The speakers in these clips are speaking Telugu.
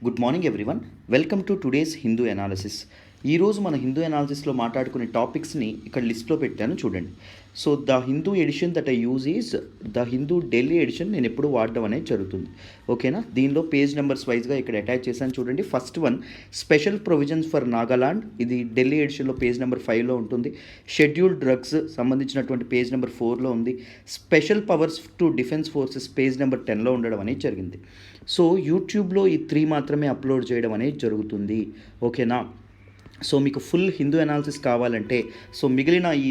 Good morning everyone. Welcome to today's Hindu analysis. ఈరోజు మన హిందూ అనాలిసిస్లో మాట్లాడుకునే టాపిక్స్ని ఇక్కడ లిస్ట్లో పెట్టాను చూడండి. So the Hindu edition that I use is the Hindu Delhi edition. నేను ఎప్పుడు వాడడం అనేది జరుగుతుంది. ఓకేనా, దీనిలో పేజ్ నెంబర్స్ వైజ్గా ఇక్కడ అటాచ్ చేశాను చూడండి. First one special provisions for Nagaland, ఇది ఢిల్లీ ఎడిషన్లో పేజ్ నెంబర్ 5లో ఉంటుంది. షెడ్యూల్డ్ డ్రగ్స్ సంబంధించినటువంటి పేజ్ నెంబర్ 4లో ఉంది. Special powers to defence forces page number 10లో ఉండడం అనేది జరిగింది. సో యూట్యూబ్లో ఈ 3 మాత్రమే అప్లోడ్ చేయడం అనేది జరుగుతుంది. ఓకేనా, సో మీకు ఫుల్ హిందూ అనాలిసిస్ కావాలంటే సో మిగిలిన ఈ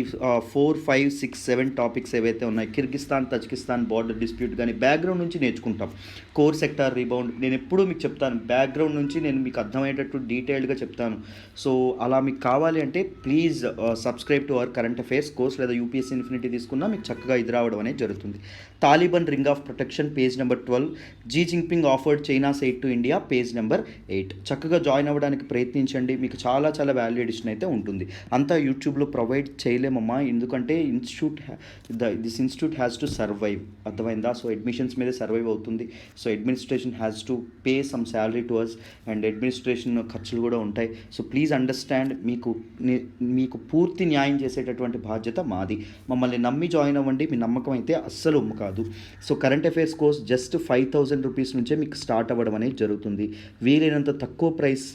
4, 5, 6, 7 టాపిక్స్ ఏవైతే ఉన్నాయి, కిర్గిస్తాన్ తజికిస్తాన్ బార్డర్ డిస్ప్యూట్ కానీ బ్యాక్గ్రౌండ్ నుంచి నేర్చుకుంటాం. కోర్ సెక్టార్ రీబౌండ్ నేను ఎప్పుడూ మీకు చెప్తాను, బ్యాక్గ్రౌండ్ నుంచి నేను మీకు అర్థమయ్యేటట్టు డీటెయిల్డ్గా చెప్తాను. సో అలా మీకు కావాలి అంటే please subscribe to our current affairs course, లేదా యూపీఎస్సీ ఇన్ఫినిటీ తీసుకున్నా మీకు చక్కగా ఇది రావడం అనేది జరుగుతుంది. Taliban ring of protection page number 12, Xi Jinping offered China's aid to India page number 8. చక్కగా జాయిన్ అవ్వడానికి ప్రయత్నించండి, మీకు చాలా చాలా వాల్యూ ఎడిషన్ అయితే ఉంటుంది. అంతా యూట్యూబ్లో ప్రొవైడ్ చేయలేమమ్మా, ఎందుకంటే this institute has to survive, అర్థమైందా? సో అడ్మిషన్స్ మీదే సర్వైవ్ అవుతుంది. So administration has to pay some salary to us, and administration ఖర్చులు కూడా ఉంటాయి. సో ప్లీజ్ అండర్స్టాండ్, మీకు పూర్తి న్యాయం చేసేటటువంటి బాధ్యత మాది. మమ్మల్ని నమ్మి జాయిన్ అవ్వండి, మీ నమ్మకం అయితే అస్సలు కాదు. So current affairs course just 5,000 rupees నుంచే మీకు స్టార్ట్ అవ్వడం అనేది జరుగుతుంది. వీలైనంత తక్కువ ప్రైస్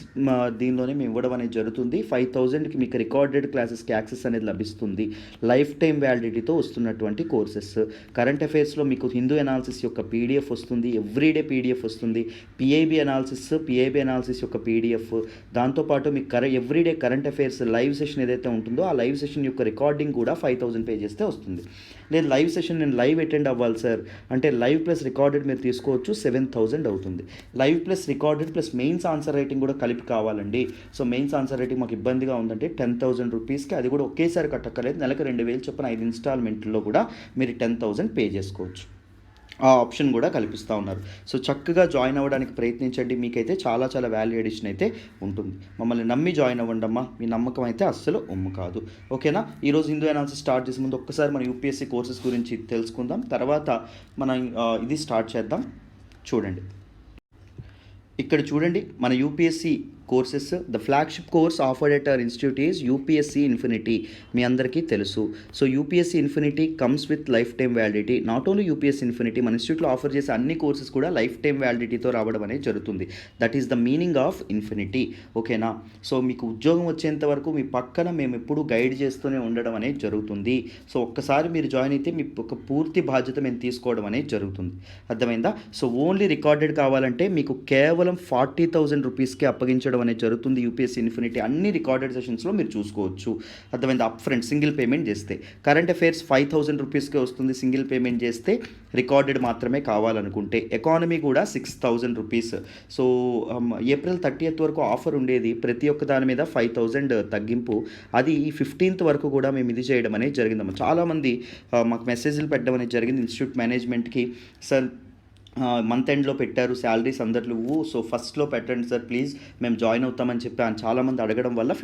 దీనిలోనే మేము ఇవ్వడం అనేది జరుగుతుంది. 5,000కి మీకు రికార్డెడ్ క్లాసెస్కి యాక్సెస్ అనేది లభిస్తుంది. లైఫ్ టైం వ్యాలిడిటీతో వస్తున్నటువంటి కోర్సెస్. కరెంట్ అఫైర్స్లో మీకు హిందూ అనాలిసిస్ యొక్క పీడిఎఫ్ వస్తుంది, ఎవ్రీడే పీడిఎఫ్ వస్తుంది. పిఐబి అనాలిసిస్ యొక్క పీడిఎఫ్, దాంతోపాటు మీకు everyday current affairs live session ఏదైతే ఉంటుందో ఆ లైవ్ సెషన్ యొక్క రికార్డింగ్ కూడా 5,000 పే చేస్తే వస్తుంది. లేదు లైవ్ సెషన్ నేను లైవ్ అటెండ్ అవ్వాలి సార్ అంటే లైవ్ ప్లస్ రికార్డెడ్ మీరు తీసుకోవచ్చు, 7,000 అవుతుంది. Live plus recorded plus mains answer writing కూడా కలిపి కావాలండి. సో మెయిన్స్ ఆన్సర్ రైటింగ్ మాకు ఇబ్బందిగా ఉందంటే 10,000 రూపీస్కి, అది కూడా ఒకేసారి కట్టక్కర్లేదు, నెలకు 2,000 చొప్పున 5 ఇన్స్టాల్మెంట్లో కూడా మీరు 10,000 పే చేసుకోవచ్చు. ఆ ఆప్షన్ కూడా కల్పిస్తూ ఉన్నారు. సో చక్కగా జాయిన్ అవ్వడానికి ప్రయత్నించండి, మీకైతే చాలా చాలా వాల్యూ ఎడిషన్ అయితే ఉంటుంది. మమ్మల్ని నమ్మి జాయిన్ అవ్వండి అమ్మా, మీ నమ్మకం అయితే అస్సలు కాదు. ఓకేనా, ఈరోజు హిందూ అనాలిసిస్ స్టార్ట్ చేసే ముందు ఒక్కసారి మన యూపీఎస్సీ కోర్సెస్ గురించి తెలుసుకుందాం, తర్వాత మనం ఇది స్టార్ట్ చేద్దాం. చూడండి ఇక్కడ చూడండి, మన UPSC courses the flagship course offered at our institute is UPSC infinity. మీ అందరికీ తెలుసు. So UPSC infinity comes with lifetime validity. Not only UPSC infinity, మన ఇన్స్టిట్యూట్లో ఆఫర్ చేసే అన్ని కోర్సెస్ కూడా లైఫ్ టైం వ్యాలిడిటీతో రావడం అనేది జరుగుతుంది. That is the meaning of infinity. ఓకేనా, సో మీకు ఉద్యోగం వచ్చేంత వరకు మీ పక్కన మేము ఎప్పుడూ గైడ్ చేస్తూనే ఉండడం అనేది జరుగుతుంది. సో ఒక్కసారి మీరు జాయిన్ అయితే మీ ఒక పూర్తి బాధ్యత మేము తీసుకోవడం అనేది జరుగుతుంది. అర్థమైందా? సో ఓన్లీ రికార్డెడ్ కావాలంటే మీకు కేవలం 40,000 రూపీస్కే అప్పగించడం అనేది జరుగుతుంది. యూపీఎస్సీ ఇన్ఫినిటీ అన్ని రికార్డెడ్ సెషన్స్లో మీరు చూసుకోవచ్చు. అర్థమైంది? అప్ ఫ్రంట్ సింగిల్ పేమెంట్ చేస్తే కరెంట్ అఫైర్స్ 5,000 రూపీస్కే వస్తుంది సింగిల్ పేమెంట్ చేస్తే, రికార్డెడ్ మాత్రమే కావాలనుకుంటే. ఎకానమీ కూడా 6,000 రూపీస్. సో ఏప్రిల్ 30th వరకు ఆఫర్ ఉండేది, ప్రతి ఒక్క దాని మీద 5,000 తగ్గింపు. అది ఈ 15th వరకు కూడా మేము ఇది చేయడం అనేది జరిగిందమ్మా. చాలామంది మాకు మెసేజ్లు పెట్టడం అనేది జరిగింది ఇన్స్టిట్యూట్ మేనేజ్మెంట్కి. సార్ మంత్ ఎండ్లో పెట్టారు, శాలరీస్ అందరు లేవు, సో ఫస్ట్లో పెట్టండి సార్ ప్లీజ్, మేము జాయిన్ అవుతామని చెప్పి చాలామంది అడగడం వల్ల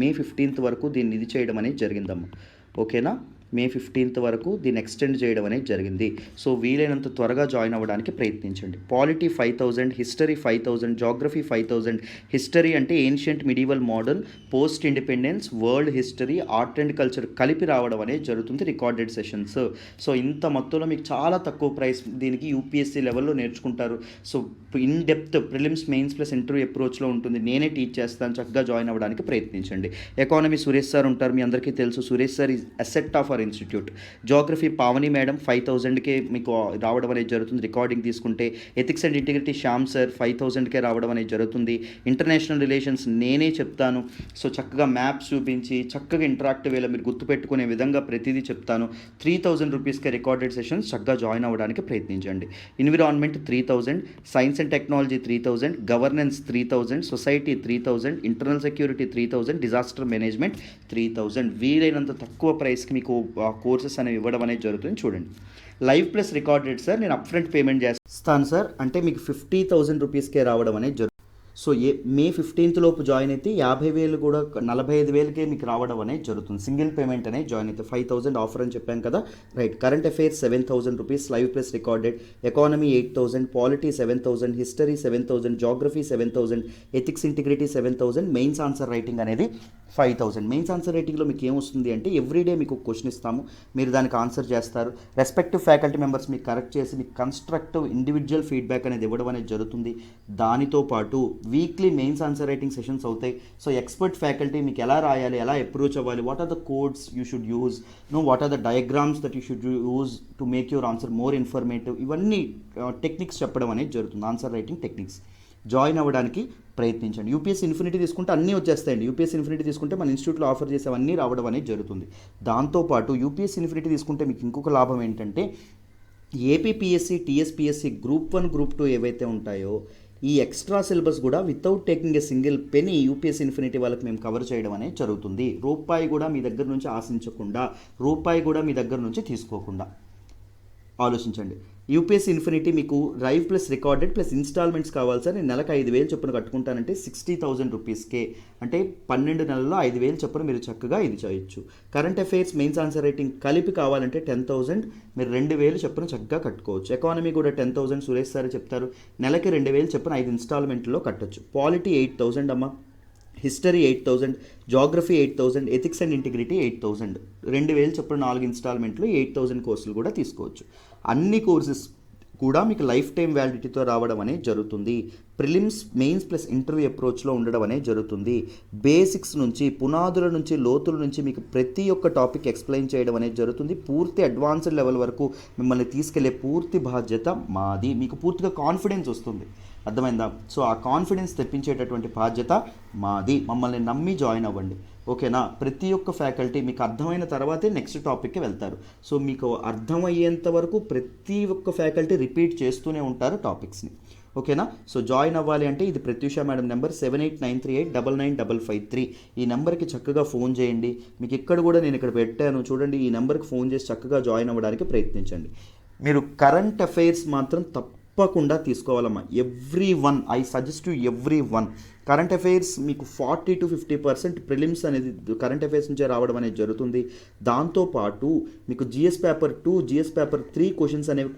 మే 15th వరకు దీన్ని ఇది చేయడం అనేది జరిగిందమ్మా. ఓకేనా, మే 15th వరకు దీన్ని ఎక్స్టెండ్ చేయడం అనేది జరిగింది. సో వీలైనంత త్వరగా జాయిన్ అవ్వడానికి ప్రయత్నించండి. Polity 5,000, history 5,000, geography 5,000. హిస్టరీ అంటే ancient, medieval, modern, post independence, world history, art and culture కలిపి రావడం అనేది జరుగుతుంది రికార్డెడ్ సెషన్స్. సో ఇంత మొత్తంలో మీకు చాలా తక్కువ ప్రైస్ దీనికి యూపీఎస్సీ లెవెల్లో నేర్చుకుంటారు. So in depth prelims, mains plus interview అప్రోచ్లో ఉంటుంది. నేనే టీచ్ చేస్తాను, చక్కగా జాయిన్ అవ్వడానికి ప్రయత్నించండి. ఎకానమీ సురేష్ సార్ ఉంటారు, మీ అందరికీ తెలుసు. Suresh sir is asset of our institute. Geography Pavani madam 5,000కే మీకు రావడం అనేది జరుగుతుంది రికార్డింగ్ తీసుకుంటే. Ethics and integrity Shyam sir 5,000కే రావడం అనేది జరుగుతుంది. ఇంటర్నేషనల్ రిలేషన్స్ నేనే చెప్తాను. సో చక్కగా మ్యాప్స్ చూపించి చక్కగా ఇంటరాక్టివ్ వేలో మీరు గుర్తుపెట్టుకునే విధంగా ప్రతిదీ చెప్తాను. 3,000 రూపీస్కే రికార్డెడ్ సెషన్స్, చక్కగా జాయిన్ అవ్వడానికి ప్రయత్నించండి. Environment 3,000, science and technology 3,000, governance 3,000, society 3,000, internal security 3,000, disaster management 3,000. వీలైనంత తక్కువ ప్రైస్కి మీకు కోర్సెస్ అనేవి ఇవ్వడం అనేది జరుగుతుంది. చూడండి, లైవ్ ప్లస్ రికార్డెడ్ సార్ నేను అప్ ఫ్రంట్ పేమెంట్ చేస్తాను సార్ అంటే మీకు 50,000 రూపీస్కే రావడం అనేది జరుగుతుంది. సో మే 15th లోపు జాయిన్ అయితే 50,000 కూడా 45,000కే మీకు రావడం అనేది జరుగుతుంది. సింగిల్ పేమెంట్ అనేది జాయిన్ అయితే 5,000 ఆఫర్ అని చెప్పాను కదా, right. Current affairs 7,000 rupees, live plus recorded, economy 8,000, polity 7,000, history 7,000, geography 7,000, ethics integrity 7,000, mains answer writing అనేది 5,000. మెయిన్స్ ఆన్సర్ రైటింగ్లో మీకు ఏమొస్తుంది అంటే ఎవ్రీడే మీకు క్వశ్చన్ ఇస్తాము, మీరు దానికి ఆన్సర్ చేస్తారు. రెస్పెక్టివ్ ఫ్యాకల్టీ మెంబర్స్ మీకు కరెక్ట్ చేసి మీకు కన్స్ట్రక్టివ్ ఇండివిజువల్ ఫీడ్బ్యాక్ అనేది ఇవ్వడం అనేది జరుగుతుంది. దానితో పాటు weekly mains answer writing sessions అవుతాయి. సో ఎక్స్పర్ట్ ఫ్యాకల్టీ మీకు ఎలా రాయాలి, ఎలా అప్రోచ్ అవ్వాలి, what are the codes you should use, what are the diagrams that you should use to make your answer more informative, ఇవన్నీ టెక్నిక్స్ చెప్పడం అనేది జరుగుతుంది, ఆన్సర్ రైటింగ్ టెక్నిక్స్. జాయిన్ అవ్వడానికి ప్రయత్నించండి. యూపీఎస్సీ ఇన్ఫినిటీ తీసుకుంటే అన్నీ వచ్చేస్తాయండి. యూపీఎస్సీ ఇన్ఫినిటీ తీసుకుంటే మన ఇన్స్టిట్యూట్లో ఆఫర్ చేసేవన్నీ రావడం అనేది జరుగుతుంది. దాంతోపాటు యూపీఎస్సీ ఇన్ఫినిటీ తీసుకుంటే మీకు ఇంకొక లాభం ఏంటంటే ఏపీపీఎస్సీ, టీఎస్పీఎస్సీ గ్రూప్ 1, గ్రూప్ 2 ఏవైతే ఉంటాయో ఈ ఎక్స్ట్రా సిలబస్ కూడా without taking a single penny UPSC infinity వాళ్ళకి మేము కవర్ చేయడం అనేది జరుగుతుంది. రూపాయి కూడా మీ దగ్గర నుంచి ఆశించకుండా, రూపాయి కూడా మీ దగ్గర నుంచి తీసుకోకుండా. ఆలోచించండి. యూపీఎస్సీ ఇన్ఫినిటీ మీకు live plus recorded plus instalments కావాలి సార్, నేను నెలకు 5,000 చొప్పున కట్టుకుంటానంటే 60,000 రూపీస్కే, అంటే 12 నెలల్లో 5,000 చొప్పున మీరు చక్కగా ఇది చేయొచ్చు. Current affairs, mains answer writing కలిపి కావాలంటే 10,000, మీరు 2,000 చొప్పున చక్కగా కట్టుకోవచ్చు. ఎకానమీ కూడా 10,000 సురేష్ సార్ చెప్తారు, నెలకి 2,000 చొప్పున 5 ఇన్స్టాల్మెంట్లో కట్టొచ్చు. పాలిటీ 8,000 అమ్మ, history 8,000, geography 8,000, ethics and integrity 8,000, 2,000 చొప్పున 4 ఇన్స్టాల్మెంట్లు 8,000 కోర్సులు కూడా తీసుకోవచ్చు. అన్ని కోర్సెస్ కూడా మీకు లైఫ్ టైం వ్యాలిడిటీతో రావడం అనేది జరుగుతుంది. ప్రిలిమ్స్, మెయిన్స్ ప్లస్ ఇంటర్వ్యూ అప్రోచ్లో ఉండడం అనేది జరుగుతుంది. బేసిక్స్ నుంచి, పునాదుల నుంచి, లోతుల నుంచి మీకు ప్రతి ఒక్క టాపిక్ ఎక్స్ప్లెయిన్ చేయడం అనేది జరుగుతుంది. పూర్తి అడ్వాన్స్డ్ లెవెల్ వరకు మిమ్మల్ని తీసుకెళ్లే పూర్తి బాధ్యత మాది. మీకు పూర్తిగా కాన్ఫిడెన్స్ వస్తుంది, అర్థమైందా? సో ఆ కాన్ఫిడెన్స్ తెప్పించేటటువంటి బాధ్యత మాది. మమ్మల్ని నమ్మి జాయిన్ అవ్వండి, ఓకేనా? ప్రతి ఒక్క ఫ్యాకల్టీ మీకు అర్థమైన తర్వాతే నెక్స్ట్ టాపిక్కి వెళ్తారు. సో మీకు అర్థమయ్యేంత వరకు ప్రతి ఒక్క ఫ్యాకల్టీ రిపీట్ చేస్తూనే ఉంటారు టాపిక్స్ని, ఓకేనా? సో జాయిన్ అవ్వాలి అంటే ఇది ప్రత్యూష మేడం నెంబర్ 7893899553. ఈ నెంబర్కి చక్కగా ఫోన్ చేయండి. మీకు ఇక్కడ కూడా నేను ఇక్కడ పెట్టాను చూడండి, ఈ నెంబర్కి ఫోన్ చేసి చక్కగా జాయిన్ అవ్వడానికి ప్రయత్నించండి. మీరు కరెంట్ అఫైర్స్ మాత్రం తప్పకుండా తీసుకోవాలమ్మా. Everyone, I suggest to everyone. Current affairs మీకు 40 to 50% ప్రిలిమ్స్ అనేది కరెంట్ అఫైర్స్ నుంచే రావడం అనేది జరుగుతుంది. దాంతోపాటు మీకు GS paper 2, GS paper 3 questions అనేవి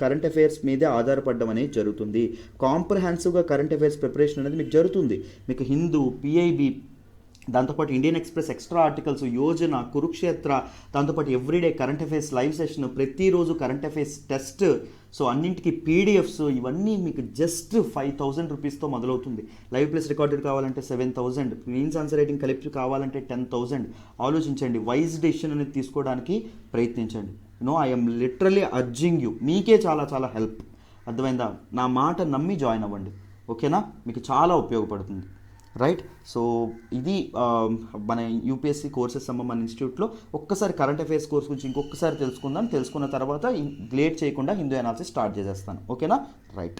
కరెంట్ అఫైర్స్ మీదే ఆధారపడడం అనేది జరుగుతుంది. కాంప్రహెన్సివ్గా కరెంట్ అఫైర్స్ ప్రిపరేషన్ అనేది మీకు జరుగుతుంది. మీకు హిందూ, పిఐబి, దాంతోపాటు Indian Express extra articles, Yojana, Kurukshetra, దాంతోపాటు everyday current affairs live session, ప్రతిరోజు కరెంట్ అఫైర్స్ టెస్ట్, సో అన్నింటికి పీడిఎఫ్స్, ఇవన్నీ మీకు జస్ట్ 5,000 రూపీస్తో మొదలవుతుంది. లైవ్ ప్లస్ రికార్డెడ్ కావాలంటే 7,000, మెయిన్స్ ఆన్సర్ రైటింగ్ కలిపి కావాలంటే 10,000. ఆలోచించండి, వైజ్ డెసిషన్ అనేది తీసుకోవడానికి ప్రయత్నించండి. ఐఎమ్ లిటరలీ అర్జింగ్ యూ, మీకే చాలా చాలా హెల్ప్, అర్థమైందా? నా మాట నమ్మి జాయిన్ అవ్వండి, ఓకేనా? మీకు చాలా ఉపయోగపడుతుంది, రైట్? సో ఇది మన యూపీఎస్సీ కోర్సెస్ మన ఇన్స్టిట్యూట్లో. ఒక్కసారి కరెంట్ అఫైర్స్ కోర్స్ గురించి ఇంకొకసారి తెలుసుకున్న తర్వాత లేట్ చేయకుండా హిందూ అనాలిసిస్ స్టార్ట్ చేసేస్తాను, ఓకేనా? రైట్.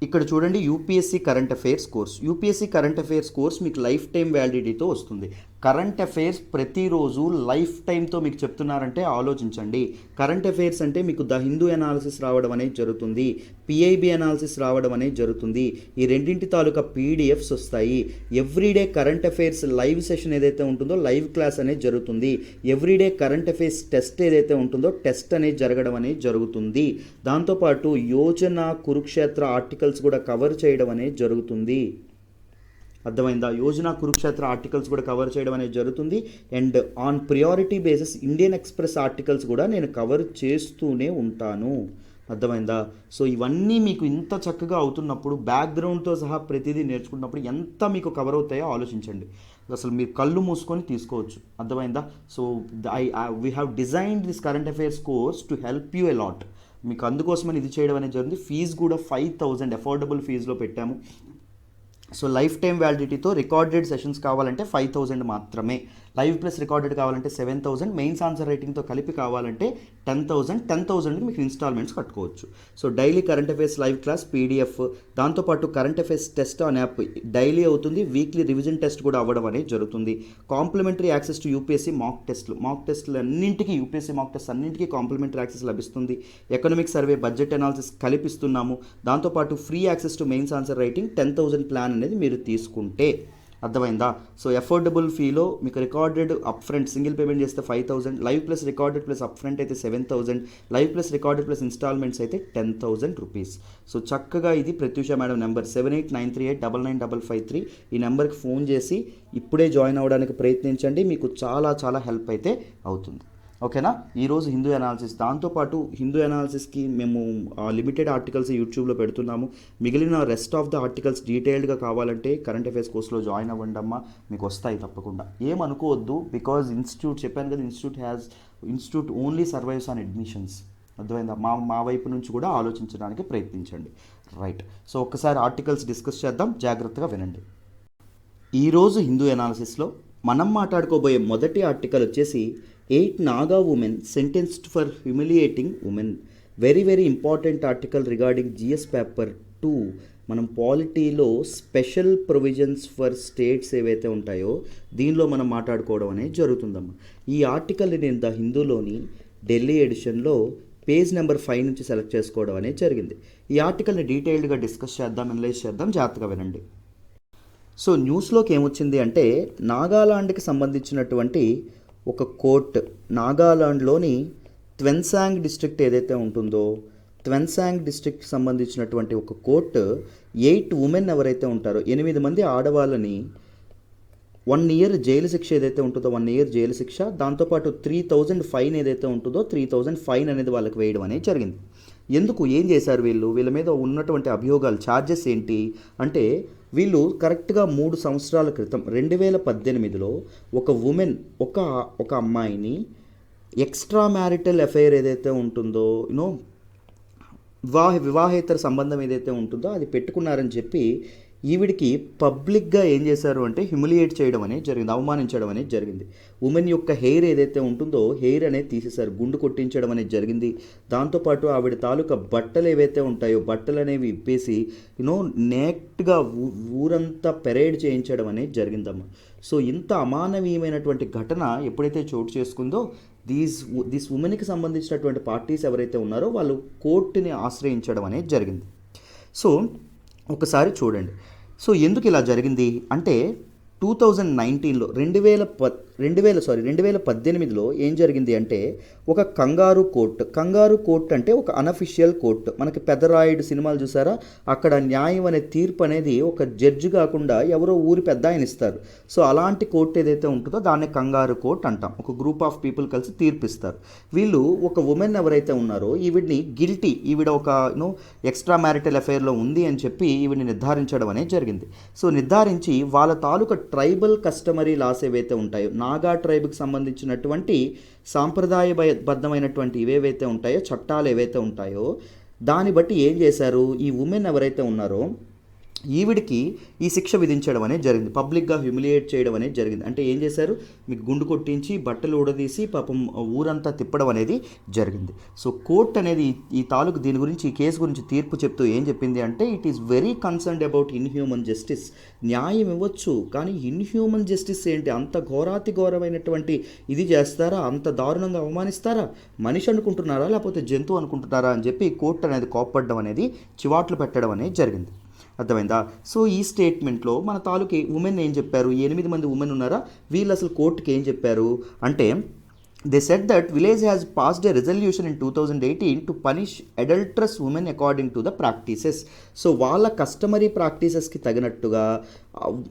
ఇక్కడ చూడండి, UPSC current affairs course. UPSC current affairs course మీకు లైఫ్ టైం వ్యాలిడిటీతో వస్తుంది. కరెంట్ అఫైర్స్ ప్రతిరోజు లైఫ్ టైంతో మీకు చెప్తున్నారంటే ఆలోచించండి. కరెంట్ అఫైర్స్ అంటే మీకు ద హిందూ అనాలిసిస్ రావడం అనేది జరుగుతుంది, పిఐబి అనాలిసిస్ రావడం అనేది జరుగుతుంది. ఈ రెండింటి తాలూకా పీడిఎఫ్స్ వస్తాయి. Everyday current affairs live session ఏదైతే ఉంటుందో లైవ్ క్లాస్ అనేది జరుగుతుంది. ఎవ్రీడే కరెంట్ అఫైర్స్ టెస్ట్ ఏదైతే ఉంటుందో టెస్ట్ అనేది జరగడం అనేది జరుగుతుంది. దాంతోపాటు యోజన, కురుక్షేత్ర ఆర్టికల్స్ కూడా కవర్ చేయడం అనేది జరుగుతుంది, అర్థమైందా? యోజన, కురుక్షేత్ర ఆర్టికల్స్ కూడా కవర్ చేయడం అనేది జరుగుతుంది. And on priority basis Indian express articles కూడా నేను కవర్ చేస్తూనే ఉంటాను, అర్థమైందా? సో ఇవన్నీ మీకు ఇంత చక్కగా అవుతున్నప్పుడు, బ్యాక్గ్రౌండ్తో సహా ప్రతిదీ నేర్చుకున్నప్పుడు ఎంత మీకు కవర్ అవుతాయో ఆలోచించండి. అసలు మీరు కళ్ళు మూసుకొని తీసుకోవచ్చు, అర్థమైందా? So we have designed this current affairs course to help you a lot. మీకు అందుకోసమని ఇది చేయడం అనేది జరిగింది. ఫీజు కూడా 5,000 అఫోర్డబుల్ ఫీజులో పెట్టాము. సో లైఫ్ టైం వ్యాలిడిటీతో రికార్డెడ్ సెషన్స్ కావాలంటే 5,000 మాత్రమే. లైవ్ ప్లస్ రికార్డెడ్ కావాలంటే 7,000, మెయిన్స్ ఆన్సర్ రైటింగ్తో కలిపి కావాలంటే 10,000 మీకు ఇన్స్టాల్మెంట్స్ కట్టుకోవచ్చు. So daily current affairs live class PDF, దాంతోపాటు కరెంట్ అఫైర్స్ టెస్ట్ అనే యాప్ డైలీ అవుతుంది, వీక్లీ రివిజన్ టెస్ట్ కూడా అవ్వడం అనేది జరుగుతుంది. Complimentary access to UPSC mock టెస్ట్లు అన్నింటికీ, యూపీఎస్సీ మాక్ టెస్ట్ అన్నింటికీ కాంప్లిమెంటరీ యాక్సెస్ లభిస్తుంది. ఎకనామిక్ సర్వే, బడ్జెట్ అనాలిసిస్ కల్పిస్తున్నాము. దాంతోపాటు free access to mains answer writing 10,000 plan అనేది మీరు తీసుకుంటే. అర్థమైందా? సో అఫోర్డబుల్ ఫీలో మీకు recorded up front single payment చేస్తే 5,000, live plus recorded plus up front అయితే 7,000, live plus recorded plus instalments అయితే 10,000 రూపీస్. సో చక్కగా ఇది ప్రత్యూష మేడం నెంబర్ 7893899553, ఈ నెంబర్కి ఫోన్ చేసి ఇప్పుడే జాయిన్ అవ్వడానికి ప్రయత్నించండి. మీకు చాలా చాలా హెల్ప్ అయితే అవుతుంది. ఓకేనా? ఈరోజు హిందూ అనాలిసిస్, దాంతోపాటు హిందూ అనాలిసిస్కి మేము లిమిటెడ్ ఆర్టికల్స్ యూట్యూబ్లో పెడుతున్నాము. మిగిలిన రెస్ట్ ఆఫ్ ద ఆర్టికల్స్ డీటెయిల్డ్గా కావాలంటే కరెంట్ అఫైర్స్ కోర్స్లో జాయిన్ అవ్వండి అమ్మా, మీకు వస్తాయి తప్పకుండా. ఏమనుకోవద్దు, బికాజ్ ఇన్స్టిట్యూట్ చెప్పాను కదా, institute only survives on admissions. అర్థమైందా? మా వైపు నుంచి కూడా ఆలోచించడానికి ప్రయత్నించండి. రైట్. సో ఒక్కసారి ఆర్టికల్స్ డిస్కస్ చేద్దాం, జాగ్రత్తగా వినండి. ఈరోజు హిందూ అనాలిసిస్లో మనం మాట్లాడుకోబోయే మొదటి ఆర్టికల్ వచ్చేసి 8 Naga women sentenced for humiliating women. Very very important article regarding GS paper 2. మనం పాలిటీలో స్పెషల్ ప్రొవిజన్స్ ఫర్ స్టేట్స్ ఏవైతే ఉంటాయో దీనిలో మనం మాట్లాడుకోవడం అనేది జరుగుతుందమ్మా. ఈ ఆర్టికల్ని నేను ద హిందూలోని ఢిల్లీ ఎడిషన్లో పేజ్ నెంబర్ 5 నుంచి సెలెక్ట్ చేసుకోవడం అనేది జరిగింది. ఈ ఆర్టికల్ని డీటెయిల్డ్గా డిస్కస్ చేద్దాం, అనలైజ్ చేద్దాం, జాగ్రత్తగా వినండి. సో న్యూస్లోకి ఏమొచ్చింది అంటే, నాగాలాండ్కి సంబంధించినటువంటి ఒక కోర్ట్, నాగాలాండ్లోని ట్వెన్సాంగ్ డిస్ట్రిక్ట్ ఏదైతే ఉంటుందో, ట్వెన్సాంగ్ డిస్ట్రిక్ట్కి సంబంధించినటువంటి ఒక కోర్టు 8 ఉమెన్ ఎవరైతే ఉంటారో, 8 మంది ఆడవాళ్ళని 1 ఇయర్ జైలు శిక్ష ఏదైతే ఉంటుందో 1 ఇయర్ జైలు శిక్ష, దాంతోపాటు 3,000 ఫైన్ ఏదైతే ఉంటుందో 3,000 ఫైన్ అనేది వాళ్ళకి వేయడం అనేది జరిగింది. ఎందుకు, ఏం చేశారు వీళ్ళ మీద ఉన్నటువంటి అభియోగాలు, ఛార్జెస్ ఏంటి అంటే, వీళ్ళు కరెక్ట్గా 3 సంవత్సరాల క్రితం 2018లో ఒక ఉమెన్, ఒక అమ్మాయిని ఎక్స్ట్రా మ్యారిటల్ అఫైర్ ఏదైతే ఉంటుందో, వివాహేతర సంబంధం ఏదైతే ఉంటుందో అది పెట్టుకున్నారని చెప్పి ఈవిడికి పబ్లిక్గా ఏం చేశారు అంటే హ్యూమిలియేట్ చేయడం అనేది జరిగింది, అవమానించడం అనేది జరిగింది. ఉమెన్ యొక్క హెయిర్ ఏదైతే ఉంటుందో హెయిర్ అనేది తీసేశారు, గుండు కొట్టించడం అనేది జరిగింది. దాంతోపాటు ఆవిడ తాలూకా బట్టలు ఏవైతే ఉంటాయో బట్టలు అనేవి ఇప్పేసి నేక్ట్గా ఊరంతా పెరేడ్ చేయించడం అనేది జరిగిందమ్మా. సో ఇంత అమానవీయమైనటువంటి ఘటన ఎప్పుడైతే చోటు చేసుకుందో, దీస్ ఉమెన్కి సంబంధించినటువంటి పార్టీస్ ఎవరైతే ఉన్నారో వాళ్ళు కోర్టుని ఆశ్రయించడం అనేది జరిగింది. సో ఒకసారి చూడండి. సో ఎందుకు ఇలా జరిగింది అంటే, 2019లో 2018లో ఏం జరిగింది అంటే, ఒక కంగారు కోర్ట్ అంటే ఒక అనఫిషియల్ కోర్ట్. మనకి పెద్దరాయుడు సినిమాలు చూసారా, అక్కడ న్యాయం అనే తీర్పు అనేది ఒక జడ్జి కాకుండా ఎవరో ఊరి పెద్ద ఆయన ఇస్తారు. సో అలాంటి కోర్ట్ ఏదైతే ఉంటుందో దాన్ని కంగారు కోర్ట్ అంటాం. ఒక గ్రూప్ ఆఫ్ పీపుల్ కలిసి తీర్పిస్తారు. వీళ్ళు ఒక ఉమెన్ ఎవరైతే ఉన్నారో ఈవిడ్ని గిల్టీ, ఈవిడ ఒక ఎక్స్ట్రా మ్యారిటల్ అఫైర్లో ఉంది అని చెప్పి ఈవిడ్ని నిర్ధారించడం అనేది జరిగింది. సో నిర్ధారించి వాళ్ళ తాలూకా ట్రైబల్ కస్టమరీ లాస్ ఏవైతే ఉంటాయో, నాగా ట్రైబ్కి సంబంధించినటువంటి సాంప్రదాయబద్ధమైనటువంటి ఇవేవైతే ఉంటాయో చట్టాలు ఏవైతే ఉంటాయో దాన్ని బట్టి ఏం చేశారు, ఈ ఉమెన్ ఎవరైతే ఉన్నారో ఈవిడికి ఈ శిక్ష విధించడం అనేది జరిగింది, పబ్లిక్గా హ్యూమిలియేట్ చేయడం అనేది జరిగింది. అంటే ఏం చేశారు, మీకు గుండు కొట్టించి బట్టలు ఊడదీసి పాపం ఊరంతా తిప్పడం అనేది జరిగింది. సో కోర్ట్ అనేది ఈ తాలూకు దీని గురించి, ఈ కేసు గురించి తీర్పు చెప్తూ ఏం చెప్పింది అంటే, it is very concerned about inhuman justice. న్యాయం ఇవ్వచ్చు కానీ ఇన్హ్యూమన్ జస్టిస్ ఏంటి, అంత ఘోరాతి ఘోరమైనటువంటి ఇది చేస్తారా, అంత దారుణంగా అవమానిస్తారా, మనిషి అనుకుంటున్నారా లేకపోతే జంతువు అనుకుంటున్నారా అని చెప్పి కోర్టు అనేది కోప్పడడం అనేది, చివాట్లు పెట్టడం అనేది జరిగింది. అర్థమైందా? సో ఈ స్టేట్మెంట్లో మన తాలూకి ఉమెన్ ఏం చెప్పారు, 8 మంది ఉమెన్ ఉన్నారా, వీళ్ళు అసలు కోర్టుకి ఏం చెప్పారు అంటే, they said that village has passed a resolution in 2018 to punish adulterous women according to the practices. So వాళ్ళ కస్టమరీ ప్రాక్టీసెస్కి తగినట్టుగా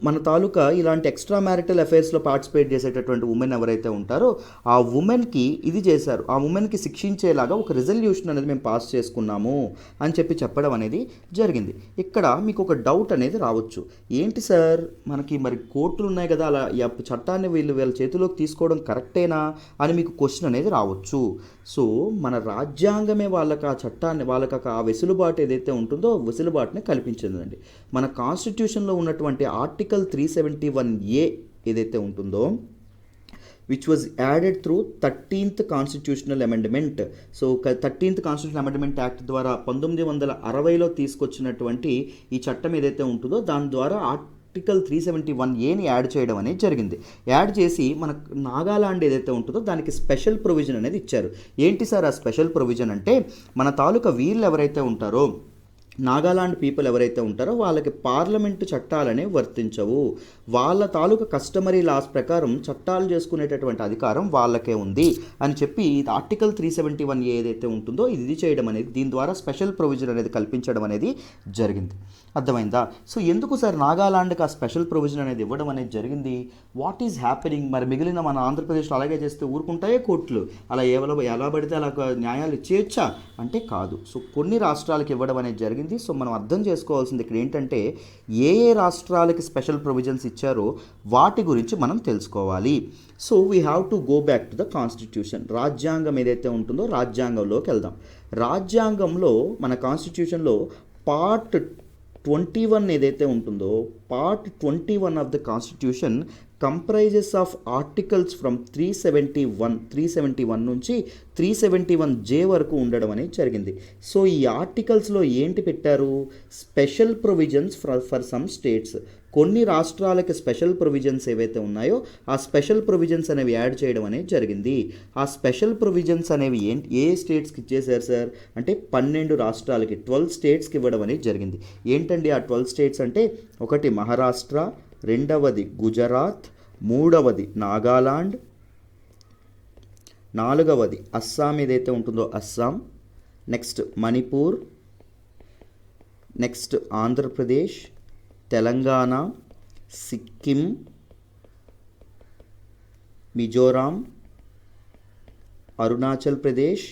మన తాలూకా ఇలాంటి ఎక్స్ట్రా మ్యారిటల్ అఫైర్స్లో పార్టిసిపేట్ చేసేటటువంటి ఉమెన్ ఎవరైతే ఉంటారో ఆ ఉమెన్కి ఇది చేశారు, ఆ ఉమెన్కి శిక్షించేలాగా ఒక రిజల్యూషన్ అనేది మేము పాస్ చేసుకున్నాము అని చెప్పడం అనేది జరిగింది. ఇక్కడ మీకు ఒక డౌట్ అనేది రావచ్చు, ఏంటి సార్ మనకి మరి కోర్టులు ఉన్నాయి కదా, అలా ఈ చట్టాన్ని వీళ్ళ చేతిలోకి తీసుకోవడం కరెక్టేనా అని మీకు క్వశ్చన్ అనేది రావచ్చు. సో మన రాజ్యాంగమే వాళ్ళకి ఆ చట్టాన్ని, వాళ్ళకి ఆ వెసులుబాటు ఏదైతే ఉంటుందో వెసులుబాటుని కల్పించిందండి. మన కాన్స్టిట్యూషన్లో ఉన్నటువంటి ఆర్టికల్ 371A ఏదైతే ఉంటుందో which was added through 13th constitutional amendment. So 13th constitutional amendment act ద్వారా 1960లో తీసుకొచ్చినటువంటి ఈ చట్టం ఏదైతే ఉంటుందో దాని ద్వారా ఆర్టికల్ 371A యాడ్ చేయడం అనేది జరిగింది. యాడ్ చేసి మన నాగాలాండ్ ఏదైతే ఉంటుందో దానికి స్పెషల్ ప్రొవిజన్ అనేది ఇచ్చారు. ఏంటి సార్ ఆ స్పెషల్ ప్రొవిజన్ అంటే, మన తాలూకా వీళ్ళు ఎవరైతే ఉంటారో, నాగాలాండ్ పీపుల్ ఎవరైతే ఉంటారో వాళ్ళకి పార్లమెంటు చట్టాలనే వర్తించవు. వాళ్ళ తాలూకా కస్టమరీ లాస్ ప్రకారం చట్టాలు చేసుకునేటటువంటి అధికారం వాళ్ళకే ఉంది అని చెప్పి ఆర్టికల్ 371A ఏదైతే ఉంటుందో ఇది చేయడం అనేది, దీని ద్వారా స్పెషల్ ప్రొవిజన్ అనేది కల్పించడం అనేది జరిగింది. అర్థమైందా? సో ఎందుకు సార్ నాగాలాండ్కి ఆ స్పెషల్ ప్రొవిజన్ అనేది ఇవ్వడం అనేది జరిగింది? What is happening? మరి మిగిలిన మన ఆంధ్రప్రదేశ్లో అలాగే చేస్తే ఊరుకుంటాయే కోర్టులు? అలా ఎలా పడితే అలా న్యాయాలు ఇచ్చేయచ్చా అంటే కాదు. సో కొన్ని రాష్ట్రాలకు ఇవ్వడం అనేది జరిగింది. సో మనం అర్థం చేసుకోవాల్సింది ఇక్కడ ఏంటంటే, ఏ రాష్ట్రాలకి స్పెషల్ ప్రొవిజన్స్ ఇచ్చారో వాటి గురించి మనం తెలుసుకోవాలి. So we have to go back to the constitution. రాజ్యాంగం ఏదైతే ఉంటుందో రాజ్యాంగంలోకి వెళ్దాం. రాజ్యాంగంలో మన కాన్స్టిట్యూషన్లో పార్ట్ 21 ఏదైతే ఉంటుందో, part 21 of the constitution comprises of articles from 371 నుంచి 371J వరకు ఉండడం అనేది జరిగింది. సో ఈ ఆర్టికల్స్లో ఏంటి పెట్టారు? Special provisions for some states. కొన్ని రాష్ట్రాలకి స్పెషల్ ప్రొవిజన్స్ ఏవైతే ఉన్నాయో ఆ స్పెషల్ ప్రొవిజన్స్ అనేవి యాడ్ చేయడం అనేది జరిగింది. ఆ స్పెషల్ ప్రొవిజన్స్ అనేవి ఏ స్టేట్స్కి ఇచ్చేసారు సార్ అంటే 12 రాష్ట్రాలకి, 12 స్టేట్స్కి ఇవ్వడం అనేది జరిగింది. ఏంటండి ఆ 12 స్టేట్స్ అంటే, ఒకటి మహారాష్ట్ర, రెండవది గుజరాత్, మూడవది నాగాలాండ్, నాలుగవది అస్సాం ఏదైతే ఉంటుందో Assam, next Manipur, next Andhra Pradesh, Telangana, Sikkim, Mizoram, Arunachal Pradesh,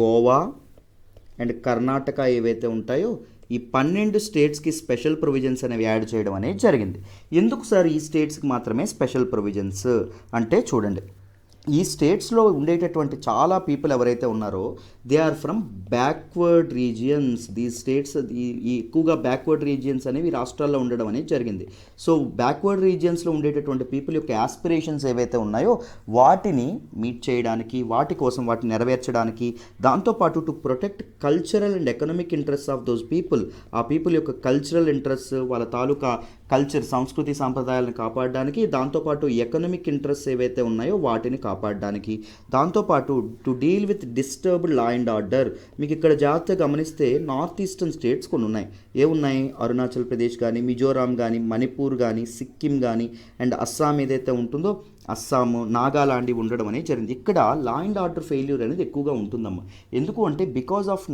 Goa and Karnataka ఏవైతే ఉంటాయో ఈ 12 స్టేట్స్కి స్పెషల్ ప్రొవిజన్స్ అనేవి యాడ్ చేయడం అనేది జరిగింది. ఎందుకు సార్ ఈ స్టేట్స్కి మాత్రమే స్పెషల్ ప్రొవిజన్స్ అంటే, చూడండి ఈ స్టేట్స్లో ఉండేటటువంటి చాలా పీపుల్ ఎవరైతే ఉన్నారో they are from backward regions. The states ఈ ఎక్కువగా బ్యాక్వర్డ్ రీజియన్స్ అనేవి రాష్ట్రాల్లో ఉండడం అనేది జరిగింది. సో బ్యాక్వర్డ్ రీజియన్స్లో ఉండేటటువంటి పీపుల్ యొక్క యాస్పిరేషన్స్ ఏవైతే ఉన్నాయో వాటిని మీట్ చేయడానికి, వాటి కోసం వాటిని నెరవేర్చడానికి, దాంతోపాటు to protect cultural and economic interest of those people, ఆ పీపుల్ యొక్క కల్చరల్ ఇంట్రెస్ట్, వాళ్ళ తాలూకా కల్చర్ సంస్కృతి సాంప్రదాయాలను కాపాడడానికి, దాంతోపాటు ఎకనామిక్ ఇంట్రెస్ట్ ఏవైతే ఉన్నాయో వాటిని కాపాడడానికి, దాంతోపాటు to deal with disturbed law and order. మీకు ఇక్కడ జాగ్రత్తగా గమనిస్తే నార్త్ ఈస్టర్న్ స్టేట్స్ కొన్ని ఉన్నాయి. ఏమున్నాయి? అరుణాచల్ ప్రదేశ్ కానీ, మిజోరాం కానీ, మణిపూర్ కానీ, సిక్కిం కానీ అండ్ అస్సాం ఏదైతే ఉంటుందో అస్సాము, నాగాలాండ్ ఉండడం అనేది జరిగింది. ఇక్కడ లా అండ్ ఆర్డర్ ఫెయిల్యూర్ అనేది ఎక్కువగా ఉంటుందమ్మా. ఎందుకు అంటే because of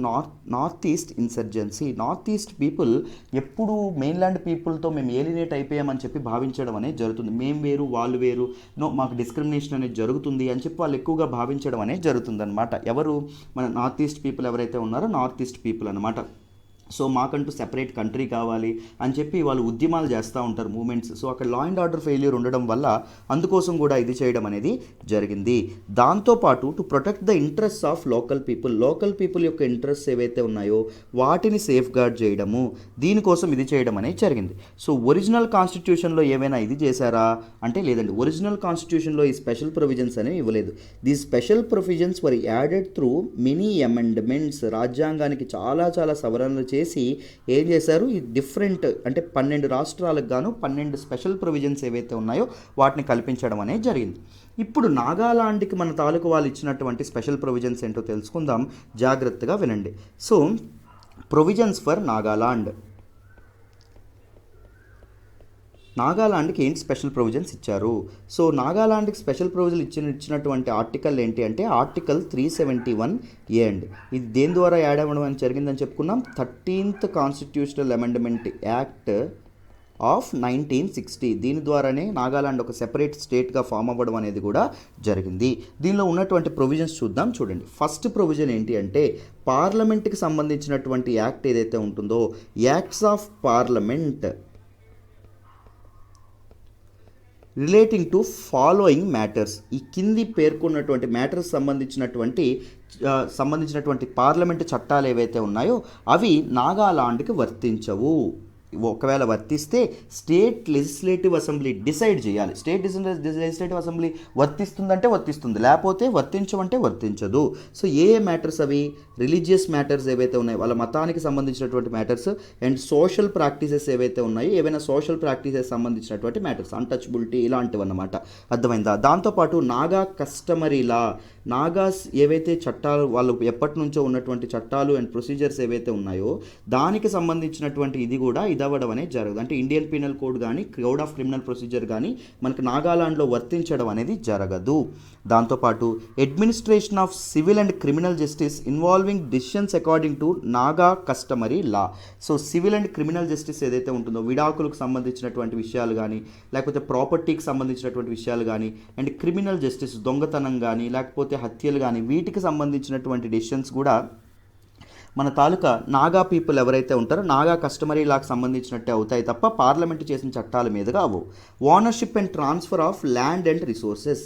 north east insurgency. North east people ఎప్పుడు మెయిన్లాండ్ పీపుల్తో మేము ఏలినేట్ అయిపోయామని చెప్పి భావించడం అనేది జరుగుతుంది. మేము వేరు వాళ్ళు వేరు, మాకు డిస్క్రిమినేషన్ అనేది జరుగుతుంది అని చెప్పి వాళ్ళు ఎక్కువగా భావించడం అనేది జరుగుతుంది అనమాట. ఎవరు? మన నార్త్ ఈస్ట్ పీపుల్ ఎవరైతే ఉన్నారో నార్త్ ఈస్ట్ పీపుల్ అనమాట. సో మాకంటూ సెపరేట్ కంట్రీ కావాలి అని చెప్పి వాళ్ళు ఉద్యమాలు చేస్తూ ఉంటారు, మూమెంట్స్. సో అక్కడ లా అండ్ ఆర్డర్ ఫెయిల్యూర్ ఉండడం వల్ల అందుకోసం కూడా ఇది చేయడం అనేది జరిగింది. దాంతోపాటు to protect the interest of local people యొక్క ఇంట్రెస్ట్ ఏవైతే ఉన్నాయో వాటిని సేఫ్ గార్డ్ చేయడము, దీనికోసం ఇది చేయడం అనేది జరిగింది. సో ఒరిజినల్ కాన్స్టిట్యూషన్లో ఏమైనా ఇది చేశారా అంటే లేదండి. ఒరిజినల్ కాన్స్టిట్యూషన్లో ఈ స్పెషల్ ప్రొవిజన్స్ అనేవి ఇవ్వలేదు. దీ స్పెషల్ ప్రొవిజన్స్ వర్ యాడెడ్ త్రూ మెనీ అమెండ్మెంట్స్. రాజ్యాంగానికి చాలా సవరణలు చేసి ఏం చేశారు? ఈ డిఫరెంట్ అంటే 12 రాష్ట్రాలకు గాను 12 స్పెషల్ ప్రొవిజన్స్ ఏవైతే ఉన్నాయో వాటిని కల్పించడం అనేది జరిగింది. ఇప్పుడు నాగాలాండ్కి మన తాలూకు వాళ్ళు ఇచ్చినటువంటి స్పెషల్ ప్రొవిజన్స్ ఏంటో తెలుసుకుందాం, జాగ్రత్తగా వినండి. So provisions for Nagaland. నాగాలాండ్కి ఏంటి స్పెషల్ ప్రొవిజన్స్ ఇచ్చారు? సో నాగాలాండ్కి స్పెషల్ ప్రొవిజన్ ఇచ్చినటువంటి ఆర్టికల్ ఏంటి అంటే ఆర్టికల్ 371A అండి. ఇది దేని ద్వారా యాడ్ అవ్వడం అని జరిగిందని చెప్పుకున్నాం? 13th constitutional amendment act of 1960. దీని ద్వారానే నాగాలాండ్ ఒక సెపరేట్ స్టేట్గా ఫామ్ అవ్వడం అనేది కూడా జరిగింది. దీనిలో ఉన్నటువంటి ప్రొవిజన్స్ చూద్దాం. చూడండి, ఫస్ట్ ప్రొవిజన్ ఏంటి అంటే పార్లమెంట్కి సంబంధించినటువంటి యాక్ట్ ఏదైతే ఉంటుందో acts of parliament relating to following matters. ఈ కింది పేర్కొన్నటువంటి మ్యాటర్స్ సంబంధించినటువంటి పార్లమెంటు చట్టాలు ఏవైతే ఉన్నాయో అవి నాగాలాండ్కి వర్తించవు. ఒకవేళ వర్తిస్తే స్టేట్ లెజిస్లేటివ్ అసెంబ్లీ డిసైడ్ చేయాలి. స్టేట్ లెజిస్లేటివ్ అసెంబ్లీ వర్తిస్తుందంటే వర్తిస్తుంది, లేకపోతే వర్తించమంటే వర్తించదు. సో ఏ మ్యాటర్స్ అవి? రిలీజియస్ మ్యాటర్స్ ఏవైతే ఉన్నాయో, వాళ్ళ మతానికి సంబంధించినటువంటి మ్యాటర్స్, అండ్ సోషల్ ప్రాక్టీసెస్ ఏవైతే ఉన్నాయో, ఏవైనా సోషల్ ప్రాక్టీసెస్ సంబంధించినటువంటి మ్యాటర్స్, అన్టచబిలిటీ ఇలాంటివి అన్నమాట. అర్థమైందా? దాంతోపాటు నాగా కస్టమరీ లా, నాగాస్ ఏవైతే చట్టాలు వాళ్ళు ఎప్పటి నుంచో ఉన్నటువంటి చట్టాలు అండ్ ప్రొసీజర్స్ ఏవైతే ఉన్నాయో దానికి సంబంధించినటువంటి ఇది కూడా ఇదవ్వడం అనేది జరగదు. అంటే ఇండియన్ పీనల్ కోడ్ కానీ కోడ్ ఆఫ్ క్రిమినల్ ప్రొసీజర్ కానీ మనకు నాగాలాండ్లో వర్తించడం అనేది జరగదు. దాంతోపాటు administration of civil and criminal justice involving decisions according to Naga customary law. So civil and criminal justice ఏదైతే ఉంటుందో, విడాకులకు సంబంధించినటువంటి విషయాలు కానీ, లేకపోతే ప్రాపర్టీకి సంబంధించినటువంటి విషయాలు కానీ, అండ్ క్రిమినల్ జస్టిస్ దొంగతనం కానీ, లేకపోతే హత్యలు కానీ, వీటికి సంబంధించినటువంటి డెసిషన్స్ కూడా మన తాలూకా నాగా పీపుల్ ఎవరైతే ఉంటారో నాగా కస్టమరీ లాకి సంబంధించినట్టే అవుతాయి తప్ప పార్లమెంట్ చేసిన చట్టాల మీదుగా అవ్వవు. Ownership and transfer of land and resources,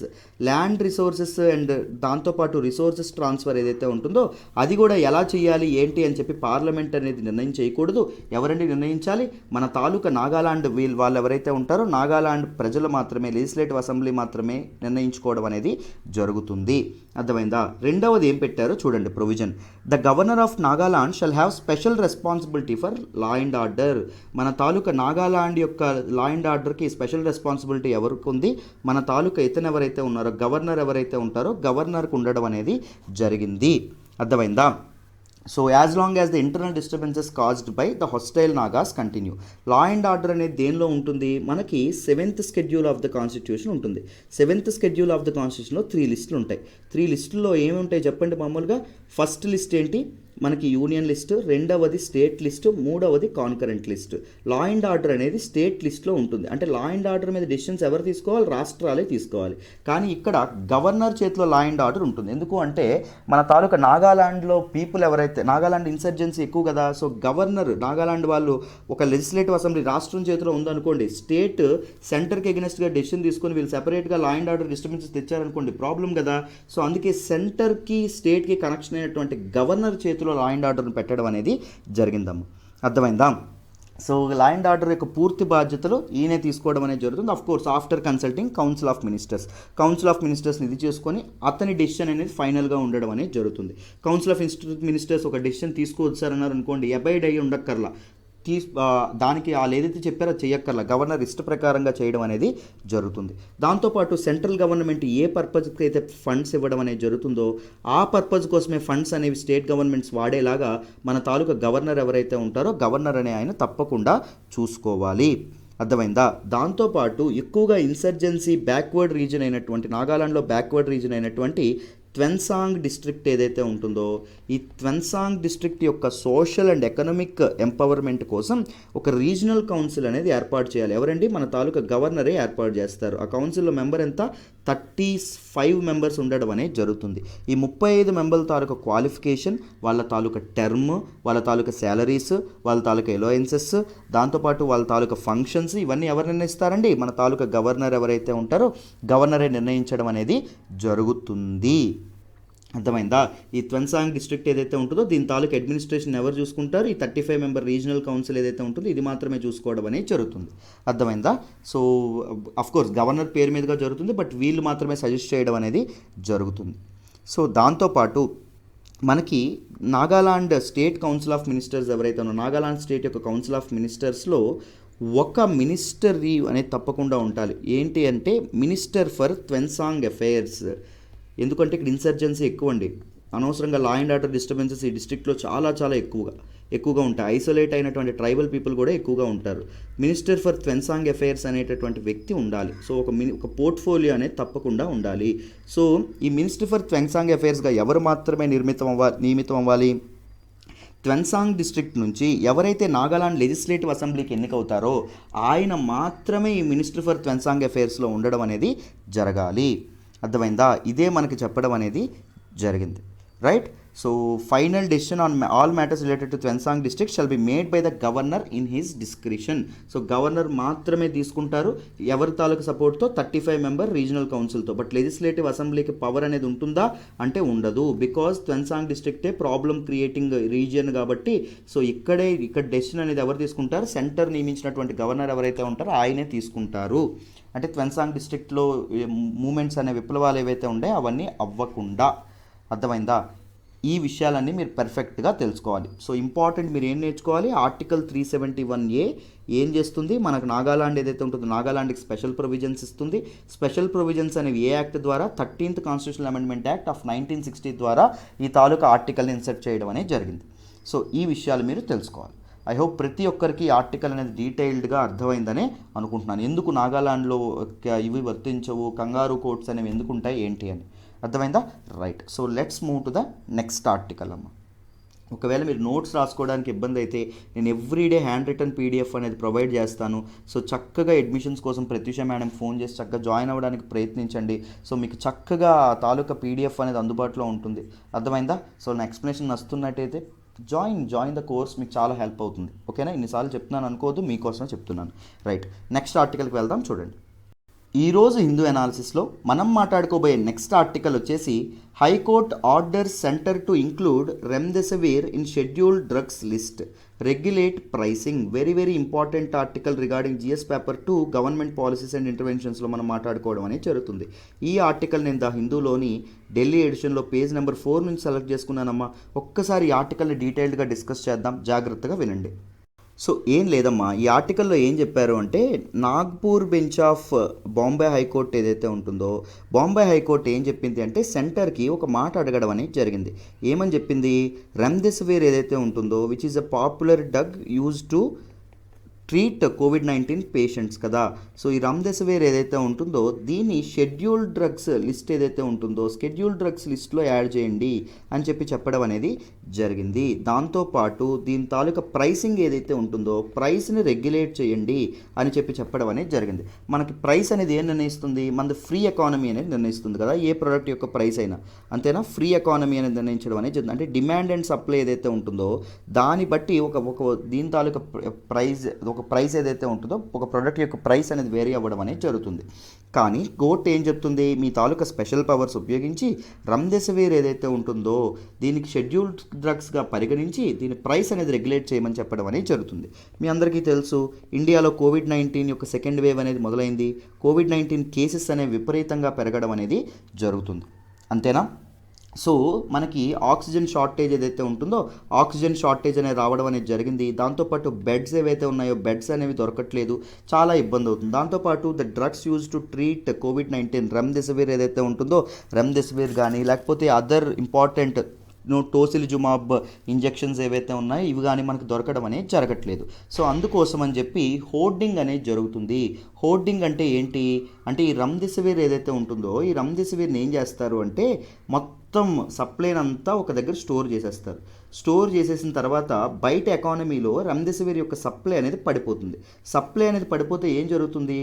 land resources and దాంతోపాటు రిసోర్సెస్ ట్రాన్స్ఫర్ ఏదైతే ఉంటుందో అది కూడా ఎలా చేయాలి ఏంటి అని చెప్పి పార్లమెంట్ అనేది నిర్ణయం చేయకూడదు. ఎవరండి నిర్ణయించాలి? మన తాలూకా నాగాలాండ్ వాళ్ళు ఎవరైతే ఉంటారో నాగాలాండ్ ప్రజలు మాత్రమే, లెజిస్లేటివ్ అసెంబ్లీ మాత్రమే నిర్ణయించుకోవడం అనేది జరుగుతుంది. అర్థమైందా? రెండవది ఏం పెట్టారో చూడండి, provision. The governor of Nagaland shall have special responsibility for law and order. మన తాలూకా నాగాలాండ్ యొక్క లా అండ్ ఆర్డర్కి స్పెషల్ రెస్పాన్సిబిలిటీ ఎవరికి ఉంది? మన తాలూకా ఇతను ఎవరైతే ఉన్నారో, గవర్నర్ ఎవరైతే ఉంటారో గవర్నర్కి ఉండడం అనేది జరిగింది. అర్థమైందా? So as long as the internal disturbances caused by the hostile Nagas continue. Law and order అనేది దేనిలో ఉంటుంది? మనకి 7th schedule of the constitution ఉంటుంది. 7th షెడ్యూల్ ఆఫ్ ద కాన్స్టిట్యూషన్లో 3 లిస్టులు ఉంటాయి. 3 లిస్టుల్లో ఏమి ఉంటాయి చెప్పండి మామూలుగా? ఫస్ట్ లిస్ట్ ఏంటి? మనకి యూనియన్ లిస్టు, రెండవది స్టేట్ లిస్టు, మూడవది concurrent list. Law and order అనేది స్టేట్ లిస్ట్లో ఉంటుంది. అంటే లా అండ్ ఆర్డర్ మీద డెసిషన్స్ ఎవరు తీసుకోవాలి? రాష్ట్రాలే తీసుకోవాలి. కానీ ఇక్కడ గవర్నర్ చేతిలో లా అండ్ ఆర్డర్ ఉంటుంది. ఎందుకు అంటే మన తాలూకా నాగాలాండ్లో పీపుల్ ఎవరైతే, నాగాలాండ్ ఇన్సర్జెన్సీ ఎక్కువ కదా, సో గవర్నర్ నాగాలాండ్ వాళ్ళు ఒక లెజిస్లేటివ్ అసెంబ్లీ రాష్ట్రం చేతిలో ఉందనుకోండి, స్టేట్ సెంటర్కి ఎగనెస్ట్గా డెసిషన్ తీసుకొని వీళ్ళు సెపరేట్గా లా అండ్ ఆర్డర్ డిస్టర్బెన్సెస్ తెచ్చారనుకోండి, ప్రాబ్లం కదా. సో అందుకే సెంటర్కి స్టేట్కి కనెక్షన్ అయినటువంటి గవర్నర్ చేతిలో లా అండ్ ఆర్డర్ని పెట్టడం అనేది జరిగిందమ్మ. అర్థమైందా? సో లా అండ్ ఆర్డర్ యొక్క పూర్తి బాధ్యతలు ఈయనే తీసుకోవడం అనేది జరుగుతుంది. Of course after consulting council of ministers. Council of మినిస్టర్స్ని ఇది చేసుకొని అతని డెసిషన్ అనేది ఫైనల్గా ఉండడం అనేది జరుగుతుంది. కౌన్సిల్ ఆఫ్ మినిస్టర్స్ ఒక డెసిషన్ తీసుకొచ్చారన్నారు అనుకోండి, అబైడ్ అయ్యి ఉండక్కర్లా, దానికి వాళ్ళు ఏదైతే చెప్పారో చెయ్యక్కర్లా, గవర్నర్ ఇష్ట ప్రకారంగా చేయడం అనేది జరుగుతుంది. దాంతోపాటు సెంట్రల్ గవర్నమెంట్ ఏ పర్పస్కి అయితే ఫండ్స్ ఇవ్వడం అనేది జరుగుతుందో ఆ పర్పస్ కోసమే ఫండ్స్ అనేవి స్టేట్ గవర్నమెంట్స్ వాడేలాగా మన తాలూకా గవర్నర్ ఎవరైతే ఉంటారో గవర్నర్ అనే ఆయన తప్పకుండా చూసుకోవాలి. అర్థమైందా? దాంతోపాటు ఎక్కువగా ఇన్సర్జెన్సీ బ్యాక్వర్డ్ రీజన్ అయినటువంటి, నాగాలాండ్లో బ్యాక్వర్డ్ రీజన్ అయినటువంటి ట్వెన్సాంగ్ డిస్ట్రిక్ట్ ఏదైతే ఉంటుందో, ఈ ట్వెన్సాంగ్ డిస్ట్రిక్ట్ యొక్క సోషల్ అండ్ ఎకనామిక్ ఎంపవర్మెంట్ కోసం ఒక రీజనల్ కౌన్సిల్ అనేది ఏర్పాటు చేయాలి. ఎవరండి? మన తాలూకా గవర్నరే ఏర్పాటు చేస్తారు. ఆ కౌన్సిల్లో మెంబర్ ఎంత? 35 మెంబర్స్ ఉండడం అనేది జరుగుతుంది. ఈ 35 మెంబర్ల తాలూకా క్వాలిఫికేషన్, వాళ్ళ తాలూకా టర్మ్, వాళ్ళ తాలూకా శాలరీస్, వాళ్ళ తాలూకా ఎలోయెన్సెస్, దాంతోపాటు వాళ్ళ తాలూకా ఫంక్షన్స్, ఇవన్నీ ఎవరు నిర్ణయిస్తారండి? మన తాలూకా గవర్నర్ ఎవరైతే ఉంటారో గవర్నరే నిర్ణయించడం అనేది జరుగుతుంది. అర్థమైందా? ఈ ట్వెన్సాంగ్ డిస్ట్రిక్ట్ ఏదైతే ఉంటుందో దీని తాలూకు అడ్మినిస్ట్రేషన్ ఎవరు చూసుకుంటారు? ఈ 35 మెంబర్ రీజనల్ కౌన్సిల్ ఏదైతే ఉంటుందో ఇది మాత్రమే చూసుకోవడం అనేది జరుగుతుంది. అర్థమైందా? సో అఫ్కోర్స్ గవర్నర్ పేరు మీదుగా జరుగుతుంది, బట్ వీళ్ళు మాత్రమే సజెస్ట్ చేయడం అనేది జరుగుతుంది. సో దాంతోపాటు మనకి Nagaland state council of ministers ఎవరైతే ఉన్నారో, నాగాలాండ్ స్టేట్ యొక్క కౌన్సిల్ ఆఫ్ మినిస్టర్స్లో ఒక మినిస్టరీ అనేది తప్పకుండా ఉండాలి. ఏంటి అంటే మినిస్టర్ ఫర్ ట్వెన్సాంగ్ అఫైర్స్. ఎందుకంటే ఇక్కడ ఇన్సర్జెన్సీ ఎక్కువ అండి, అనవసరంగా లా అండ్ ఆర్డర్ డిస్టర్బెన్సెస్ ఈ డిస్ట్రిక్ట్లో చాలా ఎక్కువగా ఉంటాయి. ఐసోలేట్ అయినటువంటి ట్రైబల్ పీపుల్ కూడా ఎక్కువగా ఉంటారు. మినిస్టర్ ఫర్ ట్వెన్సాంగ్ అఫైర్స్ అనేటటువంటి వ్యక్తి ఉండాలి. సో ఒక పోర్ట్ఫోలియో అనేది తప్పకుండా ఉండాలి. సో ఈ మినిస్టర్ ఫర్ ట్వెన్సాంగ్ అఫైర్స్గా ఎవరు మాత్రమే నియమితం అవ్వాలి? ట్వెన్సాంగ్ డిస్ట్రిక్ట్ నుంచి ఎవరైతే నాగాలాండ్ లెజిస్లేటివ్ అసెంబ్లీకి ఎన్నికవుతారో ఆయన మాత్రమే ఈ మినిస్టర్ ఫర్ ట్వెన్సాంగ్ అఫైర్స్లో ఉండడం అనేది జరగాలి. అర్థమైందా? ఇదే మనకి చెప్పడం అనేది జరిగింది. Right? So final decision on all matters related to Tuensang district shall be made by the governor in his discretion. So governor మాత్రమే తీసుకుంటారు, ఎవరి తాలూకు సపోర్ట్తో 35 మెంబర్ రీజనల్ కౌన్సిల్తో. బట్ లెజిస్లేటివ్ అసెంబ్లీకి పవర్ అనేది ఉంటుందా అంటే ఉండదు, బికాజ్ త్వెన్సాంగ్ డిస్ట్రిక్టే ప్రాబ్లమ్ క్రియేటింగ్ రీజియన్ కాబట్టి. సో ఇక్కడ డెసిషన్ అనేది ఎవరు తీసుకుంటారు, సెంటర్ నియమించినటువంటి గవర్నర్ ఎవరైతే ఉంటారో ఆయనే తీసుకుంటారు. అంటే త్వెన్సాంగ్ డిస్ట్రిక్ట్లో మూమెంట్స్ అనే విప్లవాలు ఏవైతే ఉన్నాయో అవన్నీ అవ్వకుండా. అర్థమైందా? ఈ విషయాలన్నీ మీరు పర్ఫెక్ట్గా తెలుసుకోవాలి. సో ఇంపార్టెంట్, మీరు ఏం నేర్చుకోవాలి, ఆర్టికల్ 371A ఏం చేస్తుంది, మనకు నాగాలాండ్ ఏదైతే ఉంటుందో నాగాలాండ్కి స్పెషల్ ప్రొవిజన్స్ ఇస్తుంది. స్పెషల్ ప్రొవిజన్స్ అనేవి ఏ యాక్ట్ ద్వారా, 13th constitutional amendment act of 1960 ద్వారా ఈ తాలూకా ఆర్టికల్ని ఇన్సర్ట్ చేయడం అనేది జరిగింది. సో ఈ విషయాలు మీరు తెలుసుకోవాలి. ఐ హోప్ ప్రతి ఒక్కరికి ఈ ఆర్టికల్ అనేది డీటెయిల్డ్గా అర్థమైందని అనుకుంటున్నాను. ఎందుకు నాగాలాండ్లో ఇవి వర్తించవు, కంగారు కోర్ట్స్ అనేవి ఎందుకు ఉంటాయి ఏంటి అని అర్థమైందా? Right. So let's move to the next article అమ్మ. ఒకవేళ మీరు నోట్స్ రాసుకోవడానికి ఇబ్బంది అయితే నేను ఎవ్రీడే హ్యాండ్ రిటర్న్ PDF అనేది ప్రొవైడ్ చేస్తాను. సో చక్కగా అడ్మిషన్స్ కోసం ప్రత్యూష మేడం ఫోన్ చేసి చక్కగా జాయిన్ అవ్వడానికి ప్రయత్నించండి. సో మీకు చక్కగా తాలూకా PDF అనేది అందుబాటులో ఉంటుంది. అర్థమైందా? సో నా ఎక్స్ప్లెనేషన్ వస్తున్నట్టయితే జాయిన్ ద కోర్స్, మీకు చాలా హెల్ప్ అవుతుంది. ఓకేనా? ఇన్నిసార్లు చెప్తున్నాను అనుకోవద్దు, మీకోసమే చెప్తున్నాను. రైట్, నెక్స్ట్ ఆర్టికల్కి వెళ్దాం. చూడండి, ఈరోజు హిందూ అనాలిసిస్లో మనం మాట్లాడుకోబోయే నెక్స్ట్ ఆర్టికల్ వచ్చేసి high court order centre to include remdesivir in scheduled drugs list, regulate pricing. Very very important article regarding GS paper 2 government policies and ఇంటర్వెన్షన్స్లో మనం మాట్లాడుకోవడం అనేది జరుగుతుంది. ఈ ఆర్టికల్ నేను ద హిందూలోని ఢిల్లీ ఎడిషన్లో పేజ్ నెంబర్ 4 నుంచి సెలెక్ట్ చేసుకున్నానమ్మా. ఒక్కసారి ఈ ఆర్టికల్ని డీటెయిల్డ్గా డిస్కస్ చేద్దాం, జాగ్రత్తగా వినండి. సో ఏం లేదమ్మా, ఈ ఆర్టికల్లో ఏం చెప్పారు అంటే, Nagpur bench of Bombay high court ఏదైతే ఉంటుందో, బాంబే హైకోర్టు ఏం చెప్పింది అంటే సెంటర్కి ఒక మాట అడగడం అనేది జరిగింది. ఏమని చెప్పింది, రెమ్డెసివిర్ ఏదైతే ఉంటుందో which is a popular drug use to treat COVID-19 patients కదా. సో ఈ రెమ్డెసివిర్ ఏదైతే ఉంటుందో దీన్ని షెడ్యూల్డ్ డ్రగ్స్ లిస్ట్ ఏదైతే ఉంటుందో షెడ్యూల్డ్ డ్రగ్స్ లిస్ట్లో యాడ్ చేయండి అని చెప్పడం అనేది జరిగింది. దాంతోపాటు దీని తాలూకా ప్రైసింగ్ ఏదైతే ఉంటుందో ప్రైస్ని రెగ్యులేట్ చేయండి అని చెప్పడం అనేది జరిగింది. మనకి ప్రైస్ అనేది ఏం నిర్ణయిస్తుంది, మనది ఫ్రీ ఎకానమీ అనేది నిర్ణయిస్తుంది కదా, ఏ ప్రోడక్ట్ యొక్క ప్రైస్ అయినా అంతేనా. ఫ్రీ ఎకానమీ అనేది నిర్ణయించడం అనేది జరిగింది. అంటే డిమాండ్ అండ్ సప్లై ఏదైతే ఉంటుందో దాన్ని బట్టి ఒక దీని తాలూకా ప్రైస్ ఏదైతే ఉంటుందో ఒక ప్రోడక్ట్ యొక్క ప్రైస్ అనేది వేరీ అవ్వడం అనేది జరుగుతుంది. కానీ కోర్ట్ ఏం చెప్తుంది, మీ తాలూకా స్పెషల్ పవర్స్ ఉపయోగించి రెమ్డెసివిర్ ఏదైతే ఉంటుందో దీనికి షెడ్యూల్డ్ డ్రగ్స్గా పరిగణించి దీని ప్రైస్ అనేది రెగ్యులేట్ చేయమని చెప్పడం అనేది జరుగుతుంది. మీ అందరికీ తెలుసు, ఇండియాలో COVID-19 యొక్క సెకండ్ వేవ్ అనేది మొదలైంది. COVID-19 కేసెస్ అనేవి విపరీతంగా పెరగడం అనేది జరుగుతుంది, అంతేనా. సో మనకి ఆక్సిజన్ షార్టేజ్ ఏదైతే ఉంటుందో ఆక్సిజన్ షార్టేజ్ అనేది రావడం అనేది జరిగింది. దాంతోపాటు బెడ్స్ ఏవైతే ఉన్నాయో బెడ్స్ అనేవి దొరకట్లేదు, చాలా ఇబ్బంది అవుతుంది. దాంతోపాటు the drugs use to treat COVID-19 remdesivir ఏదైతే ఉంటుందో రెమ్డెసివిర్ కానీ లేకపోతే అదర్ ఇంపార్టెంట్ టోసిలిజుమాబ్ ఇంజెక్షన్స్ ఏవైతే ఉన్నాయో ఇవి కానీ మనకు దొరకడం అనేది జరగట్లేదు. సో అందుకోసం అని చెప్పి హోర్డింగ్ అనేది జరుగుతుంది. హోర్డింగ్ అంటే ఏంటి అంటే, ఈ రెమ్డెసివిర్ ఏదైతే ఉంటుందో ఈ రెమ్డెసివిర్ని ఏం చేస్తారు అంటే మొత్తం సప్లైని అంతా ఒక దగ్గర స్టోర్ చేసేస్తారు. స్టోర్ చేసేసిన తర్వాత బయట ఎకానమీలో రెమ్డెసివిర్ యొక్క సప్లై అనేది పడిపోతుంది. సప్లై అనేది పడిపోతే ఏం జరుగుతుంది,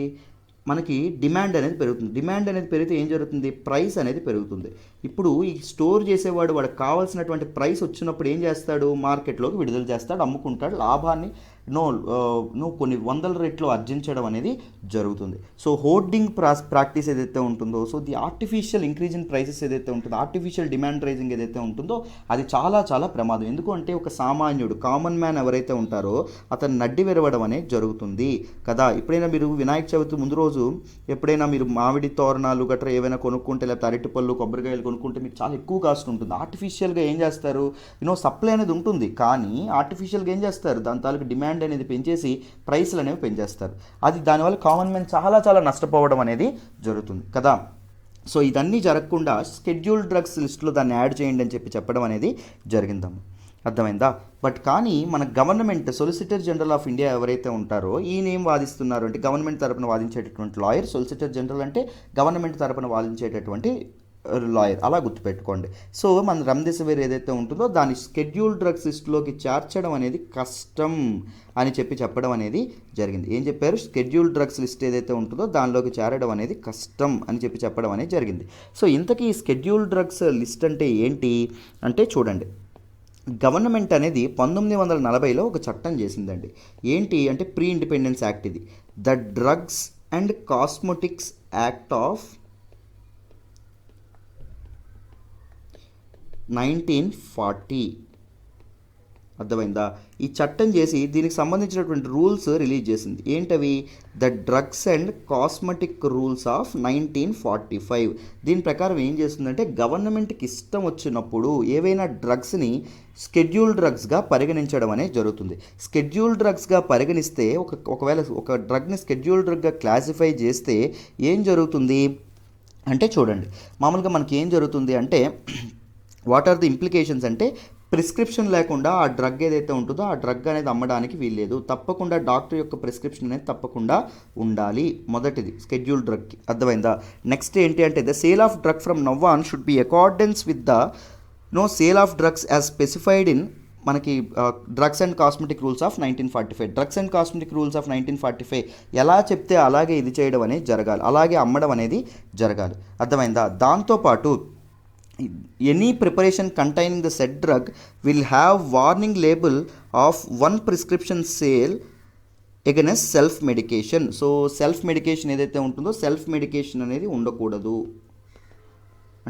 మనకి డిమాండ్ అనేది పెరుగుతుంది. డిమాండ్ అనేది పెరిగితే ఏం జరుగుతుంది, ప్రైస్ అనేది పెరుగుతుంది. ఇప్పుడు ఈ స్టోర్ చేసేవాడు వాడికి కావాల్సినటువంటి ప్రైస్ వచ్చినప్పుడు ఏం చేస్తాడు, మార్కెట్లోకి విడుదల చేస్తాడు, అమ్ముకుంటాడు, లాభాన్ని కొన్ని వందల రెట్లు ఆర్జించడం అనేది జరుగుతుంది. సో హోర్డింగ్ ప్రాక్టీస్ ఏదైతే ఉంటుందో, so the artificial increase in prices ఏదైతే ఉంటుందో, ఆర్టిఫిషియల్ డిమాండ్ రైజింగ్ ఏదైతే ఉంటుందో అది చాలా చాలా ప్రమాదం. ఎందుకు అంటే ఒక సామాన్యుడు కామన్ మ్యాన్ ఎవరైతే ఉంటారో అతను నడ్డి విరవడం అనేది జరుగుతుంది కదా. ఎప్పుడైనా మీరు వినాయక చవితి ముందు రోజు ఎప్పుడైనా మీరు మామిడి తోరణాలు గట్రా ఏవైనా కొనుక్కుంటే లేకపోతే అరటిపళ్ళు కొబ్బరికాయలు కొనుక్కుంటే మీకు చాలా ఎక్కువ కాస్ట్ ఉంటుంది. ఆర్టిఫిషియల్గా ఏం చేస్తారు, సప్లై అనేది ఉంటుంది కానీ ఆర్టిఫిషియల్గా ఏం చేస్తారు, దాని తాలూకు డిమాండ్ అనేది పెంచేసి ప్రైస్లు అనేవి పెంచేస్తారు. అది దానివల్ల కామన్ మ్యాన్ చాలా చాలా నష్టపోవడం అనేది జరుగుతుంది కదా. సో ఇదన్నీ జరగకుండా షెడ్యూల్డ్ డ్రగ్స్ లిస్టులో దాన్ని యాడ్ చేయండి అని చెప్పడం అనేది జరిగిందమ్మ. అర్థమైందా. బట్ కానీ మన government solicitor general of India ఎవరైతే ఉంటారో ఈయన ఏం వాదిస్తున్నారు అంటే, గవర్నమెంట్ తరపున వాదించేటటువంటి లాయర్, సొలిసిటర్ జనరల్ అంటే గవర్నమెంట్ తరపున వాదించేటటువంటి లాయర్, అలా గుర్తుపెట్టుకోండి. సో మన రెమ్డెసివిర్ ఏదైతే ఉంటుందో దాన్ని షెడ్యూల్ డ్రగ్స్ లిస్టులోకి చేర్చడం అనేది కష్టం అని చెప్పడం అనేది జరిగింది. ఏం చెప్పారు? షెడ్యూల్ డ్రగ్స్ లిస్ట్ ఏదైతే ఉంటుందో దానిలోకి చేరడం అనేది కష్టం అని చెప్పడం అనేది జరిగింది. సో ఇంతకీ షెడ్యూల్ డ్రగ్స్ లిస్ట్ అంటే ఏంటి అంటే చూడండి, గవర్నమెంట్ అనేది 1940లో ఒక చట్టం చేసిందండి. ఏంటి అంటే ప్రీ ఇండిపెండెన్స్ యాక్ట్. ఇది the drugs and cosmetics act of 1940. అర్థమైందా? ఈ చట్టం చేసి దీనికి సంబంధించినటువంటి రూల్స్ రిలీజ్ చేసింది. ఏంటవి? The drugs and cosmetic rules of 1945. దీని ప్రకారం ఏం చేస్తుందంటే గవర్నమెంట్కి ఇష్టం వచ్చినప్పుడు ఏవైనా డ్రగ్స్ని షెడ్యూల్ డ్రగ్స్గా పరిగణించడం అనేది జరుగుతుంది. షెడ్యూల్ డ్రగ్స్గా పరిగణిస్తే ఒకవేళ ఒక డ్రగ్ని షెడ్యూల్ డ్రగ్గా క్లాసిఫై చేస్తే ఏం జరుగుతుంది అంటే చూడండి, మామూలుగా మనకి ఏం జరుగుతుంది అంటే వాట్ ఆర్ ది ఇంప్లికేషన్స్ అంటే ప్రిస్క్రిప్షన్ లేకుండా ఆ డ్రగ్ ఏదైతే ఉంటుందో ఆ డ్రగ్ అనేది అమ్మడానికి వీల్లేదు. తప్పకుండా డాక్టర్ యొక్క ప్రిస్క్రిప్షన్ అనేది తప్పకుండా ఉండాలి. మొదటిది షెడ్యూల్ డ్రగ్కి. అర్థమైందా? నెక్స్ట్ ఏంటి అంటే the sale of drug from now on should be accordance with the sale of drugs as specified in మనకి drugs and cosmetic rules of 1945. Drugs and cosmetic rules of 1945 ఎలా చెప్తే అలాగే ఇది చేయడం అనేది జరగాలి, అలాగే అమ్మడం అనేది జరగాలి. అర్థమైందా? దాంతోపాటు any preparation containing the said drug will have warning label of 1 prescription sale against self medication. So self medication ఏదైతే ఉంటుందో సెల్ఫ్ మెడికేషన్ అనేది ఉండకూడదు,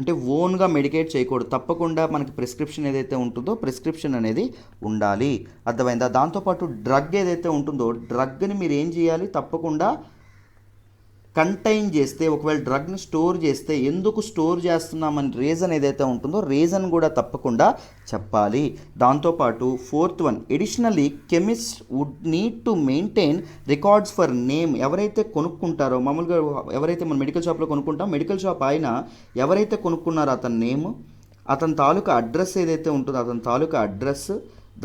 అంటే ఓన్గా మెడికేట్ చేయకూడదు. తప్పకుండా మనకి ప్రిస్క్రిప్షన్ ఏదైతే ఉంటుందో ప్రిస్క్రిప్షన్ అనేది ఉండాలి. అర్థమైందా? దాంతోపాటు డ్రగ్ ఏదైతే ఉంటుందో డ్రగ్ని మీరు ఏం చేయాలి, తప్పకుండా కంటైన్ చేస్తే, ఒకవేళ డ్రగ్ని స్టోర్ చేస్తే ఎందుకు స్టోర్ చేస్తున్నామని రీజన్ ఏదైతే ఉంటుందో రీజన్ కూడా తప్పకుండా చెప్పాలి. దాంతోపాటు 4th one, additionally chemist would need to maintain records for name. ఎవరైతే కొనుక్కుంటారో, మామూలుగా ఎవరైతే మనం మెడికల్ షాప్లో కొనుక్కుంటాం, మెడికల్ షాప్ ఆయన ఎవరైతే కొనుక్కున్నారో అతని నేమ్, అతని తాలూకా అడ్రస్ ఏదైతే ఉంటుందో అతని తాలూకా అడ్రస్,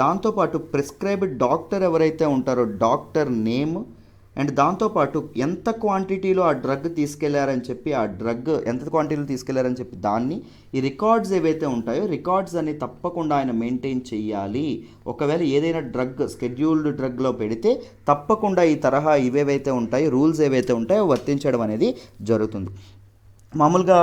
దాంతోపాటు ప్రిస్క్రైబ్డ్ డాక్టర్ ఎవరైతే ఉంటారో డాక్టర్ నేమ్, అండ్ దాంతోపాటు ఎంత క్వాంటిటీలో ఆ డ్రగ్ తీసుకెళ్లారని చెప్పి, ఆ డ్రగ్ ఎంత క్వాంటిటీలో తీసుకెళ్లారని చెప్పి దాన్ని, ఈ రికార్డ్స్ ఏవైతే ఉంటాయో రికార్డ్స్ అన్ని తప్పకుండా ఆయన మెయింటైన్ చేయాలి. ఒకవేళ ఏదైనా డ్రగ్ షెడ్యూల్డ్ డ్రగ్లో పెడితే తప్పకుండా ఈ తరహా ఇవేవైతే ఉంటాయో రూల్స్ ఏవైతే ఉంటాయో వర్తించడం అనేది జరుగుతుంది. మామూలుగా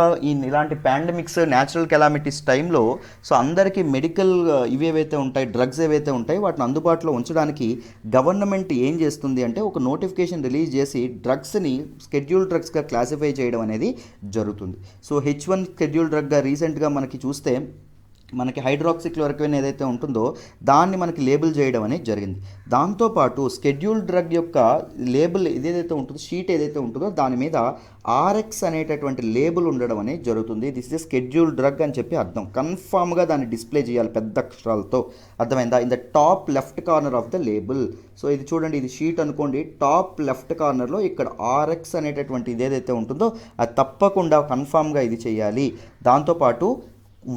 ఇలాంటి పాండమిక్స్, న్యాచురల్ కెలామిటీస్ టైంలో సో అందరికీ మెడికల్ ఇవేవైతే ఉంటాయి, డ్రగ్స్ ఏవైతే ఉంటాయో వాటిని అందుబాటులో ఉంచడానికి గవర్నమెంట్ ఏం చేస్తుంది అంటే ఒక నోటిఫికేషన్ రిలీజ్ చేసి డ్రగ్స్ని షెడ్యూల్ డ్రగ్స్గా క్లాసిఫై చేయడం అనేది జరుగుతుంది. సో H1 షెడ్యూల్ డ్రగ్గా రీసెంట్గా మనకి చూస్తే మనకి హైడ్రాక్సిక్లోరోక్విన్ ఏదైతే ఉంటుందో దాన్ని మనకి లేబుల్ చేయడం అనేది జరిగింది. దాంతోపాటు షెడ్యూల్ డ్రగ్ యొక్క లేబుల్ ఏదైతే ఉంటుందో షీట్ ఏదైతే ఉంటుందో దాని మీద RX అనేటటువంటి లేబుల్ ఉండడం అనేది జరుగుతుంది. దిస్ ఇస్ షెడ్యూల్ డ్రగ్ అని చెప్పి అర్థం. కన్ఫామ్గా దాన్ని డిస్ప్లే చేయాలి పెద్ద అక్షరాలతో. అర్థమైందా? In the top left corner of the label. So ఇది చూడండి, ఇది షీట్ అనుకోండి, టాప్ లెఫ్ట్ కార్నర్లో ఇక్కడ RX అనేటటువంటి ఇది ఏదైతే ఉంటుందో అది తప్పకుండా కన్ఫామ్గా ఇది చేయాలి. దాంతోపాటు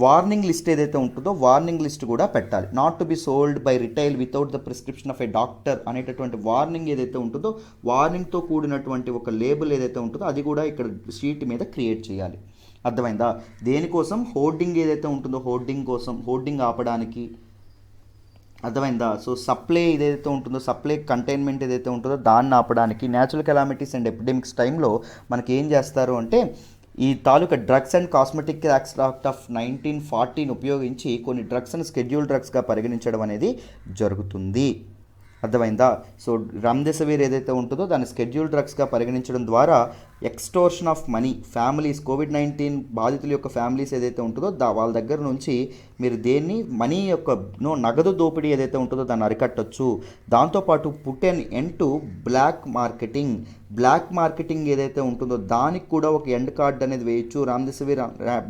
వార్నింగ్ లిస్ట్ ఏదైతే ఉంటుందో వార్నింగ్ లిస్ట్ కూడా పెట్టాలి. Not to be sold by retail without the prescription of A doctor అనేటటువంటి వార్నింగ్ ఏదైతే ఉంటుందో వార్నింగ్తో కూడినటువంటి ఒక లేబుల్ ఏదైతే ఉంటుందో అది కూడా ఇక్కడ షీట్ మీద క్రియేట్ చేయాలి. అర్థమైందా? దేనికోసం? హోర్డింగ్ ఏదైతే ఉంటుందో హోర్డింగ్ కోసం, హోర్డింగ్ ఆపడానికి. అర్థమైందా? సో సప్లై ఏదైతే ఉంటుందో సప్లై కంటైన్మెంట్ ఏదైతే ఉంటుందో దాన్ని ఆపడానికి. న్యాచురల్ కెలామిటీస్ అండ్ ఎపిడెమిక్స్ టైంలో మనకి ఏం చేస్తారు అంటే ఈ తాలూకా drugs and cosmetic act of 1940 ఉపయోగించి కొన్ని డ్రగ్స్ని షెడ్యూల్ డ్రగ్స్గా పరిగణించడం అనేది జరుగుతుంది. అర్థమైందా? సో రెమ్డెసివిర్ ఏదైతే ఉంటుందో దాన్ని షెడ్యూల్ డ్రగ్స్గా పరిగణించడం ద్వారా extortion of money, families, COVID-19 బాధితుల యొక్క ఫ్యామిలీస్ ఏదైతే ఉంటుందో వాళ్ళ దగ్గర నుంచి మీరు దేన్ని మనీ యొక్క నగదు దోపిడీ ఏదైతే ఉంటుందో దాన్ని అరికట్టచ్చు. దాంతోపాటు put an end to black marketing, black marketing ఏదైతే ఉంటుందో దానికి కూడా ఒక ఎండ్ కార్డ్ అనేది వేయచ్చు. రెమ్డెసివిర్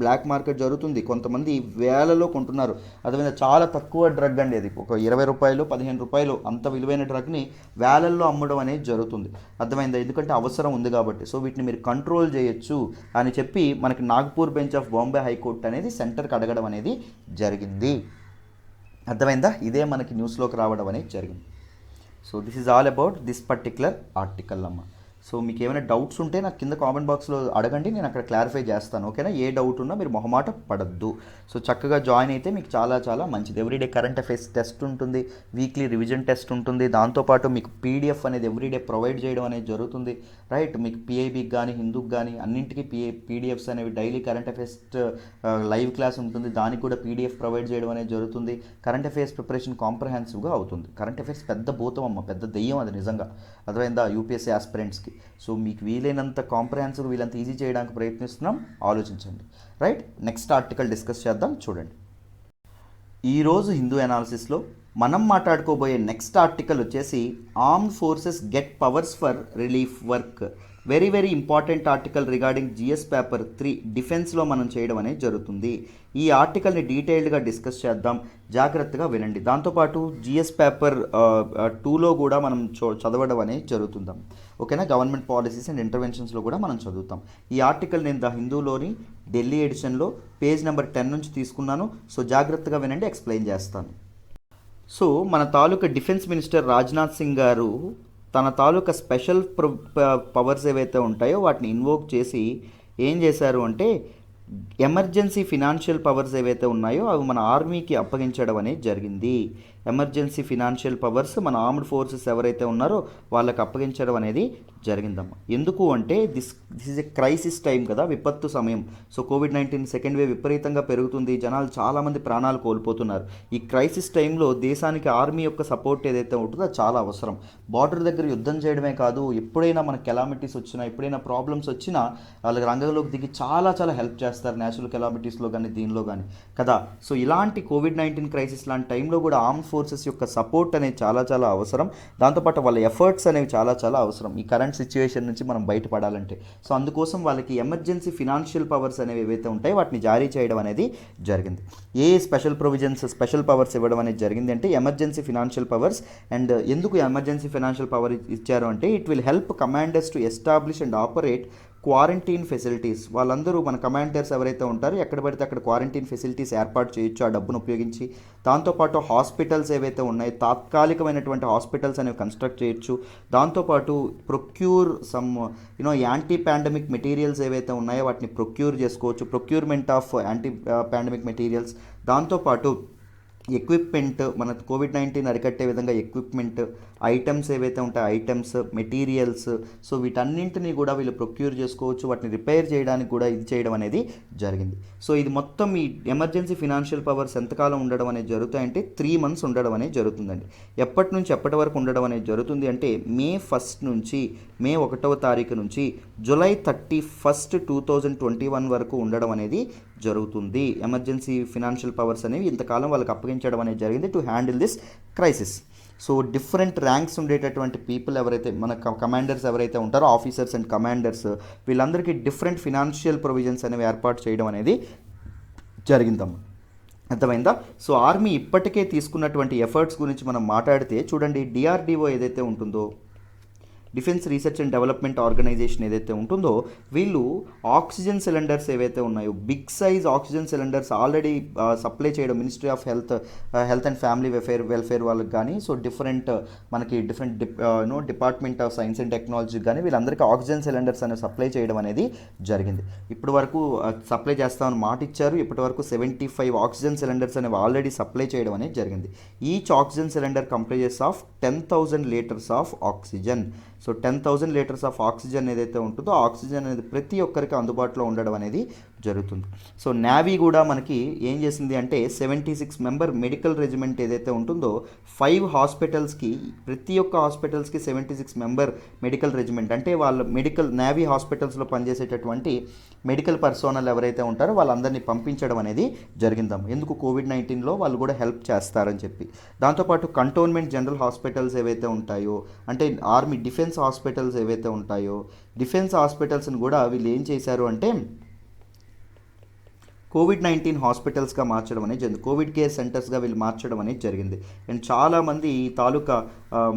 బ్లాక్ మార్కెట్ జరుగుతుంది, కొంతమంది వేలలో కొంటున్నారు. అదేవిధంగా చాలా తక్కువ డ్రగ్ అండి, అది ఒక 20 రూపాయలు 15 రూపాయలు అంత విలువైన డ్రగ్ని వేలల్లో అమ్మడం అనేది జరుగుతుంది. అర్థమైందా? ఎందుకంటే అవసరం ఉంది కాబట్టి. సో వీటిని మీరు కంట్రోల్ చేయొచ్చు అని చెప్పి మనకి Nagpur bench of Bombay high court అనేది సెంటర్కి అడగడం అనేది జరిగింది. అర్థమైందా? ఇదే మనకి న్యూస్లోకి రావడం అనేది జరిగింది. So this is all about this particular article అమ్మ. సో మీకు ఏమైనా డౌట్స్ ఉంటే నాకు కింద కామెంట్ బాక్స్లో అడగండి, నేను అక్కడ క్లారిఫై చేస్తాను. ఓకేనా? ఏ డౌట్ ఉన్నా మీరు మొహమాట పడద్దు. సో చక్కగా జాయిన్ అయితే మీకు చాలా చాలా మంచిది. ఎవ్రీడే కరెంట్ అఫైర్స్ టెస్ట్ ఉంటుంది, వీక్లీ రివిజన్ టెస్ట్ ఉంటుంది, దాంతోపాటు మీకు పీడిఎఫ్ అనేది ఎవ్రీడే ప్రొవైడ్ చేయడం అనేది జరుగుతుంది. రైట్, మీకు పిఐబికి కానీ హిందూకి కానీ అన్నింటికి పీడిఎఫ్స్ అనేవి daily current affairs live class ఉంటుంది, దానికి కూడా పీడిఎఫ్ ప్రొవైడ్ చేయడం అనేది జరుగుతుంది. కరెంట్ అఫైర్స్ ప్రిపరేషన్ కాంప్రహెన్సివ్గా అవుతుంది. కరెంట్ అఫైర్స్ పెద్ద భూతం అమ్మ, పెద్ద దెయ్యం అది నిజంగా, అర్థమైందా? యూపీఎస్సీ ఆస్పిరెంట్స్కి. సో మీకు వీలైనంత కాంప్రహెన్సివ్, వీలంత ఈజీ చేయడానికి ప్రయత్నిస్తున్నాం, ఆలోచించండి. రైట్, నెక్స్ట్ ఆర్టికల్ డిస్కస్ చేద్దాం. చూడండి, ఈరోజు హిందూ అనాలిసిస్లో మనం మాట్లాడుకోబోయే నెక్స్ట్ ఆర్టికల్ వచ్చేసి armed forces get powers for relief work. Very very important article regarding GS paper 3 డిఫెన్స్లో మనం చేయడం అనేది జరుగుతుంది. ఈ ఆర్టికల్ని డీటెయిల్డ్గా డిస్కస్ చేద్దాం, జాగ్రత్తగా వినండి. దాంతోపాటు జిఎస్ పేపర్ 2లో కూడా మనం చదవడం అనేది జరుగుతుందాం. ఓకేనా? గవర్నమెంట్ పాలసీస్ అండ్ ఇంటర్వెన్షన్స్లో కూడా మనం చదువుతాం. ఈ ఆర్టికల్ నేను ద హిందూలోని ఢిల్లీ ఎడిషన్లో పేజ్ నెంబర్ 10 నుంచి తీసుకున్నాను. సో జాగ్రత్తగా వినండి, ఎక్స్ప్లెయిన్ చేస్తాను. సో మన తాలూకా డిఫెన్స్ మినిస్టర్ రాజ్నాథ్ సింగ్ గారు తన తాలూకా స్పెషల్ పవర్స్ ఏవైతే ఉంటాయో వాటిని ఇన్వోక్ చేసి ఏం చేశారు అంటే ఎమర్జెన్సీ ఫినాన్షియల్ పవర్స్ ఏవైతే ఉన్నాయో అవి మన ఆర్మీకి అప్పగించడం అనేది జరిగింది. ఎమర్జెన్సీ ఫినాన్షియల్ పవర్స్ మన ఆర్మ్డ్ ఫోర్సెస్ ఎవరైతే ఉన్నారో వాళ్ళకి అప్పగించడం అనేది జరిగిందమ్మా. ఎందుకు అంటే this is a crisis time కదా, విపత్తు సమయం. సో కోవిడ్-19 సెకండ్ వేవ్ విపరీతంగా పెరుగుతుంది, జనాలు చాలామంది ప్రాణాలు కోల్పోతున్నారు. ఈ క్రైసిస్ టైంలో దేశానికి ఆర్మీ యొక్క సపోర్ట్ ఏదైతే ఉంటుందో అది చాలా అవసరం. బార్డర్ దగ్గర యుద్ధం చేయడమే కాదు, ఎప్పుడైనా మనకు కెలామిటీస్ వచ్చినా, ఎప్పుడైనా ప్రాబ్లమ్స్ వచ్చినా వాళ్ళకి రంగంలోకి దిగి చాలా చాలా హెల్ప్ చేస్తారు, నేచురల్ కెలామిటీస్లో కానీ దీనిలో కానీ కదా. సో ఇలాంటి కోవిడ్-19 క్రైసిస్ లాంటి టైంలో కూడా ఆర్మ్ ఫోర్సెస్ యొక్క సపోర్ట్ అనేది చాలా చాలా అవసరం. దాంతోపాటు వాళ్ళ ఎఫర్ట్స్ అనేవి చాలా చాలా అవసరం ఈ కరెంట్ సిచ్యువేషన్ నుంచి మనం బయటపడాలంటే. సో అందుకోసం వాళ్ళకి ఎమర్జెన్సీ ఫినాన్షియల్ పవర్స్ అనేవి ఏవైతే ఉంటాయో వాటిని జారీ చేయడం అనేది జరిగింది. ఏ స్పెషల్ ప్రొవిజన్స్, స్పెషల్ పవర్స్ ఇవ్వడం అనేది జరిగింది అంటే ఎమర్జెన్సీ ఫినాన్షియల్ పవర్స్. అండ్ ఎందుకు ఎమర్జెన్సీ ఫినాన్షియల్ పవర్ ఇచ్చారు అంటే it will help commanders to establish and operate quarantine facilities. వాళ్ళందరూ మన కమాండర్స్ ఎవరైతే ఉంటారో ఎక్కడ పడితే అక్కడ క్వారంటైన్ ఫెసిలిటీస్ ఏర్పాటు చేయొచ్చు ఆ డబ్బును ఉపయోగించి. దాంతోపాటు హాస్పిటల్స్ ఏవైతే ఉన్నాయో తాత్కాలికమైనటువంటి హాస్పిటల్స్ అనేవి కన్స్ట్రక్ట్ చేయొచ్చు. దాంతోపాటు procure some anti pandemic materials ఏవైతే ఉన్నాయో వాటిని ప్రొక్యూర్ చేసుకోవచ్చు, procurement of anti pandemic materials. దాంతోపాటు ఎక్విప్మెంట్, మన కోవిడ్-19 అరికట్టే విధంగా ఎక్విప్మెంట్ ఐటమ్స్ ఏవైతే ఉంటాయో ఐటమ్స్, మెటీరియల్స్, సో వీటన్నింటినీ కూడా వీళ్ళు ప్రొక్యూర్ చేసుకోవచ్చు, వాటిని రిపేర్ చేయడానికి కూడా ఇది చేయడం అనేది జరిగింది. సో ఇది మొత్తం ఈ ఎమర్జెన్సీ ఫినాన్షియల్ పవర్స్ ఎంతకాలం ఉండడం అనేది జరుగుతాయంటే 3 months ఉండడం అనేది జరుగుతుందండి. ఎప్పటి నుంచి ఎప్పటి వరకు ఉండడం అనేది జరుగుతుంది అంటే మే 1 నుంచి మే 1వ తారీఖు నుంచి జూలై 31, 2021 వరకు ఉండడం అనేది జరుగుతుంది. ఎమర్జెన్సీ ఫినాన్షియల్ పవర్స్ అనేవి ఇంతకాలం వాళ్ళకి అప్పగించడం అనేది జరిగింది to handle this crisis. So different ranks ఉండేటటువంటి పీపుల్ ఎవరైతే మన కమాండర్స్ ఎవరైతే ఉంటారో, ఆఫీసర్స్ అండ్ కమాండర్స్, వీళ్ళందరికీ డిఫరెంట్ ఫినాన్షియల్ ప్రొవిజన్స్ అనేవి ఏర్పాటు చేయడం అనేది జరిగిందమ్మా. అర్థమైందా? సో ఆర్మీ ఇప్పటికే తీసుకున్నటువంటి ఎఫర్ట్స్ గురించి మనం మాట్లాడితే చూడండి, డిఆర్డిఓ ఏదైతే ఉంటుందో, defence research and development organisation ఏదైతే ఉంటుందో, వీళ్ళు ఆక్సిజన్ సిలిండర్స్ ఏవైతే ఉన్నాయో big size oxygen cylinders already supply చేయడం ministry of health and family welfare వాళ్ళకి కానీ, so different department of science and technology కానీ వీళ్ళందరికీ ఆక్సిజన్ సిలిండర్స్ అనేవి సప్లై చేయడం అనేది జరిగింది. ఇప్పటి వరకు సప్లై చేస్తామని మాట ఇచ్చారు. ఇప్పటి వరకు 75 ఆక్సిజన్ సిలిండర్స్ అనేవి ఆల్రెడీ సప్లై చేయడం అనేది జరిగింది. Each oxygen cylinder comprises of 10,000 liters of oxygen. So 10,000 liters of oxygen ఏదైతే ఉంటుందో ఆక్సిజన్ అనేది ప్రతి ఒక్కరికి అందుబాటులో ఉండడం అనేది జరుగుతుంది. సో నేవీ కూడా మనకి ఏం చేసింది అంటే 76 member మెడికల్ రెజిమెంట్ ఏదైతే ఉంటుందో 5 హాస్పిటల్స్కి, ప్రతి ఒక్క హాస్పిటల్స్కి 76 member మెడికల్ రెజిమెంట్ అంటే వాళ్ళ నేవీ హాస్పిటల్స్లో పనిచేసేటటువంటి మెడికల్ పర్సోనల్ ఎవరైతే ఉంటారో వాళ్ళందరినీ పంపించడం అనేది జరిగిందాం. ఎందుకు కోవిడ్-19లో వాళ్ళు కూడా హెల్ప్ చేస్తారని చెప్పి. దాంతోపాటు కంటోన్మెంట్ జనరల్ హాస్పిటల్స్ ఏవైతే ఉంటాయో, అంటే ఆర్మీ డిఫెన్స్ హాస్పిటల్స్ ఏవైతే ఉంటాయో, డిఫెన్స్ హాస్పిటల్స్ని కూడా వీళ్ళు ఏం చేశారు అంటే కోవిడ్-19 హాస్పిటల్స్గా మార్చడం అనేది జరిగింది. కోవిడ్ కేర్ సెంటర్స్గా వీళ్ళు మార్చడం అనేది జరిగింది. అండ్ చాలామంది ఈ తాలూకా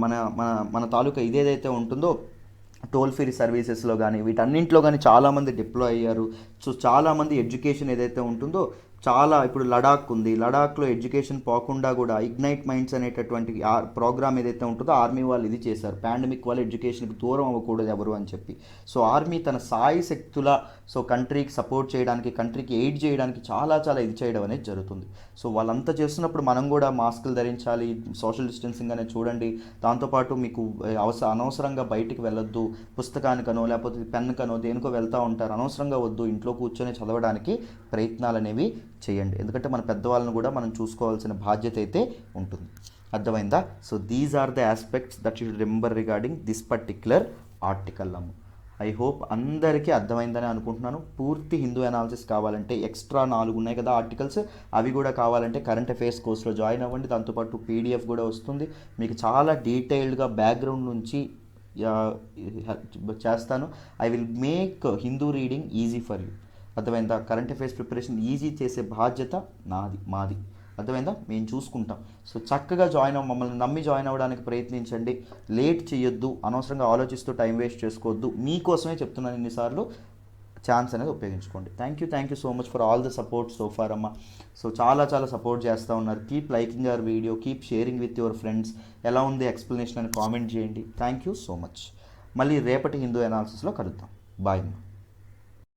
మన మన మన తాలూకా ఇదేదైతే ఉంటుందో టోల్ ఫ్రీ సర్వీసెస్లో కానీ వీటన్నింటిలో కానీ చాలామంది డిప్లాయ్ అయ్యారు. సో చాలామంది ఎడ్యుకేషన్ ఏదైతే ఉంటుందో చాలా ఇప్పుడు లడాక్ ఉంది, లడాక్లో ఎడ్యుకేషన్ పోకుండా కూడా ఇగ్నైట్ మైండ్స్ అనేటటువంటి ప్రోగ్రామ్ ఏదైతే ఉంటుందో ఆర్మీ వాళ్ళు ఇది చేశారు, పాండమిక్ వల్ల ఎడ్యుకేషన్కి దూరం అవ్వకూడదు ఎవరు అని చెప్పి. సో ఆర్మీ తన సాయి శక్తుల సో కంట్రీకి సపోర్ట్ చేయడానికి, కంట్రీకి ఎయిడ్ చేయడానికి చాలా చాలా ఇది చేయడం అనేది జరుగుతుంది. సో వాళ్ళంతా చేస్తున్నప్పుడు మనం కూడా మాస్కులు ధరించాలి, సోషల్ డిస్టెన్సింగ్ అనేది చూడండి. దాంతోపాటు మీకు అనవసరంగా బయటికి వెళ్ళొద్దు, పుస్తకానికనో లేకపోతే పెన్నుకనో దేనికో వెళ్తూ ఉంటారు, అనవసరంగా వద్దు, ఇంట్లో కూర్చొని చదవడానికి ప్రయత్నాలు అనేవి చేయండి. ఎందుకంటే మన పెద్దవాళ్ళని కూడా మనం చూసుకోవాల్సిన బాధ్యత అయితే ఉంటుంది. అర్థమైందా? So these are the aspects that you remember regarding this particular article అమ్మ. ఐ హోప్ అందరికీ అర్థమైందని అనుకుంటున్నాను. పూర్తి హిందూ అనాలిసిస్ కావాలంటే ఎక్స్ట్రా 4 ఉన్నాయి కదా ఆర్టికల్స్, అవి కూడా కావాలంటే కరెంట్ అఫైర్స్ కోర్స్లో జాయిన్ అవ్వండి. దాంతోపాటు పీడిఎఫ్ కూడా వస్తుంది, మీకు చాలా డీటెయిల్డ్గా బ్యాక్గ్రౌండ్ నుంచి చేస్తాను. I will make Hindu reading easy for you. అర్థమైందా? కరెంట్ అఫైర్స్ ప్రిపరేషన్ ఈజీ చేసే బాధ్యత మాది. అర్థమైందా? మేము చూసుకుంటాం. సో చక్కగా మమ్మల్ని నమ్మి జాయిన్ అవ్వడానికి ప్రయత్నించండి. లేట్ చేయొద్దు, అనవసరంగా ఆలోచిస్తూ టైం వేస్ట్ చేసుకోవద్దు. మీకోసమే చెప్తున్నాను ఇన్నిసార్లు, ఛాన్స్ అనేది ఉపయోగించుకోండి. Thank you so much for all the support so far అమ్మ. సో చాలా సపోర్ట్ చేస్తూ ఉన్నారు. Keep liking our video, keep sharing with your friends. ఎలా ఉంది ఎక్స్ప్లెనేషన్ అని కామెంట్ చేయండి. Thank you so much. మళ్ళీ రేపటి హిందూ అనాలిసిస్లో కలుద్దాం. బాయ్ అమ్మ.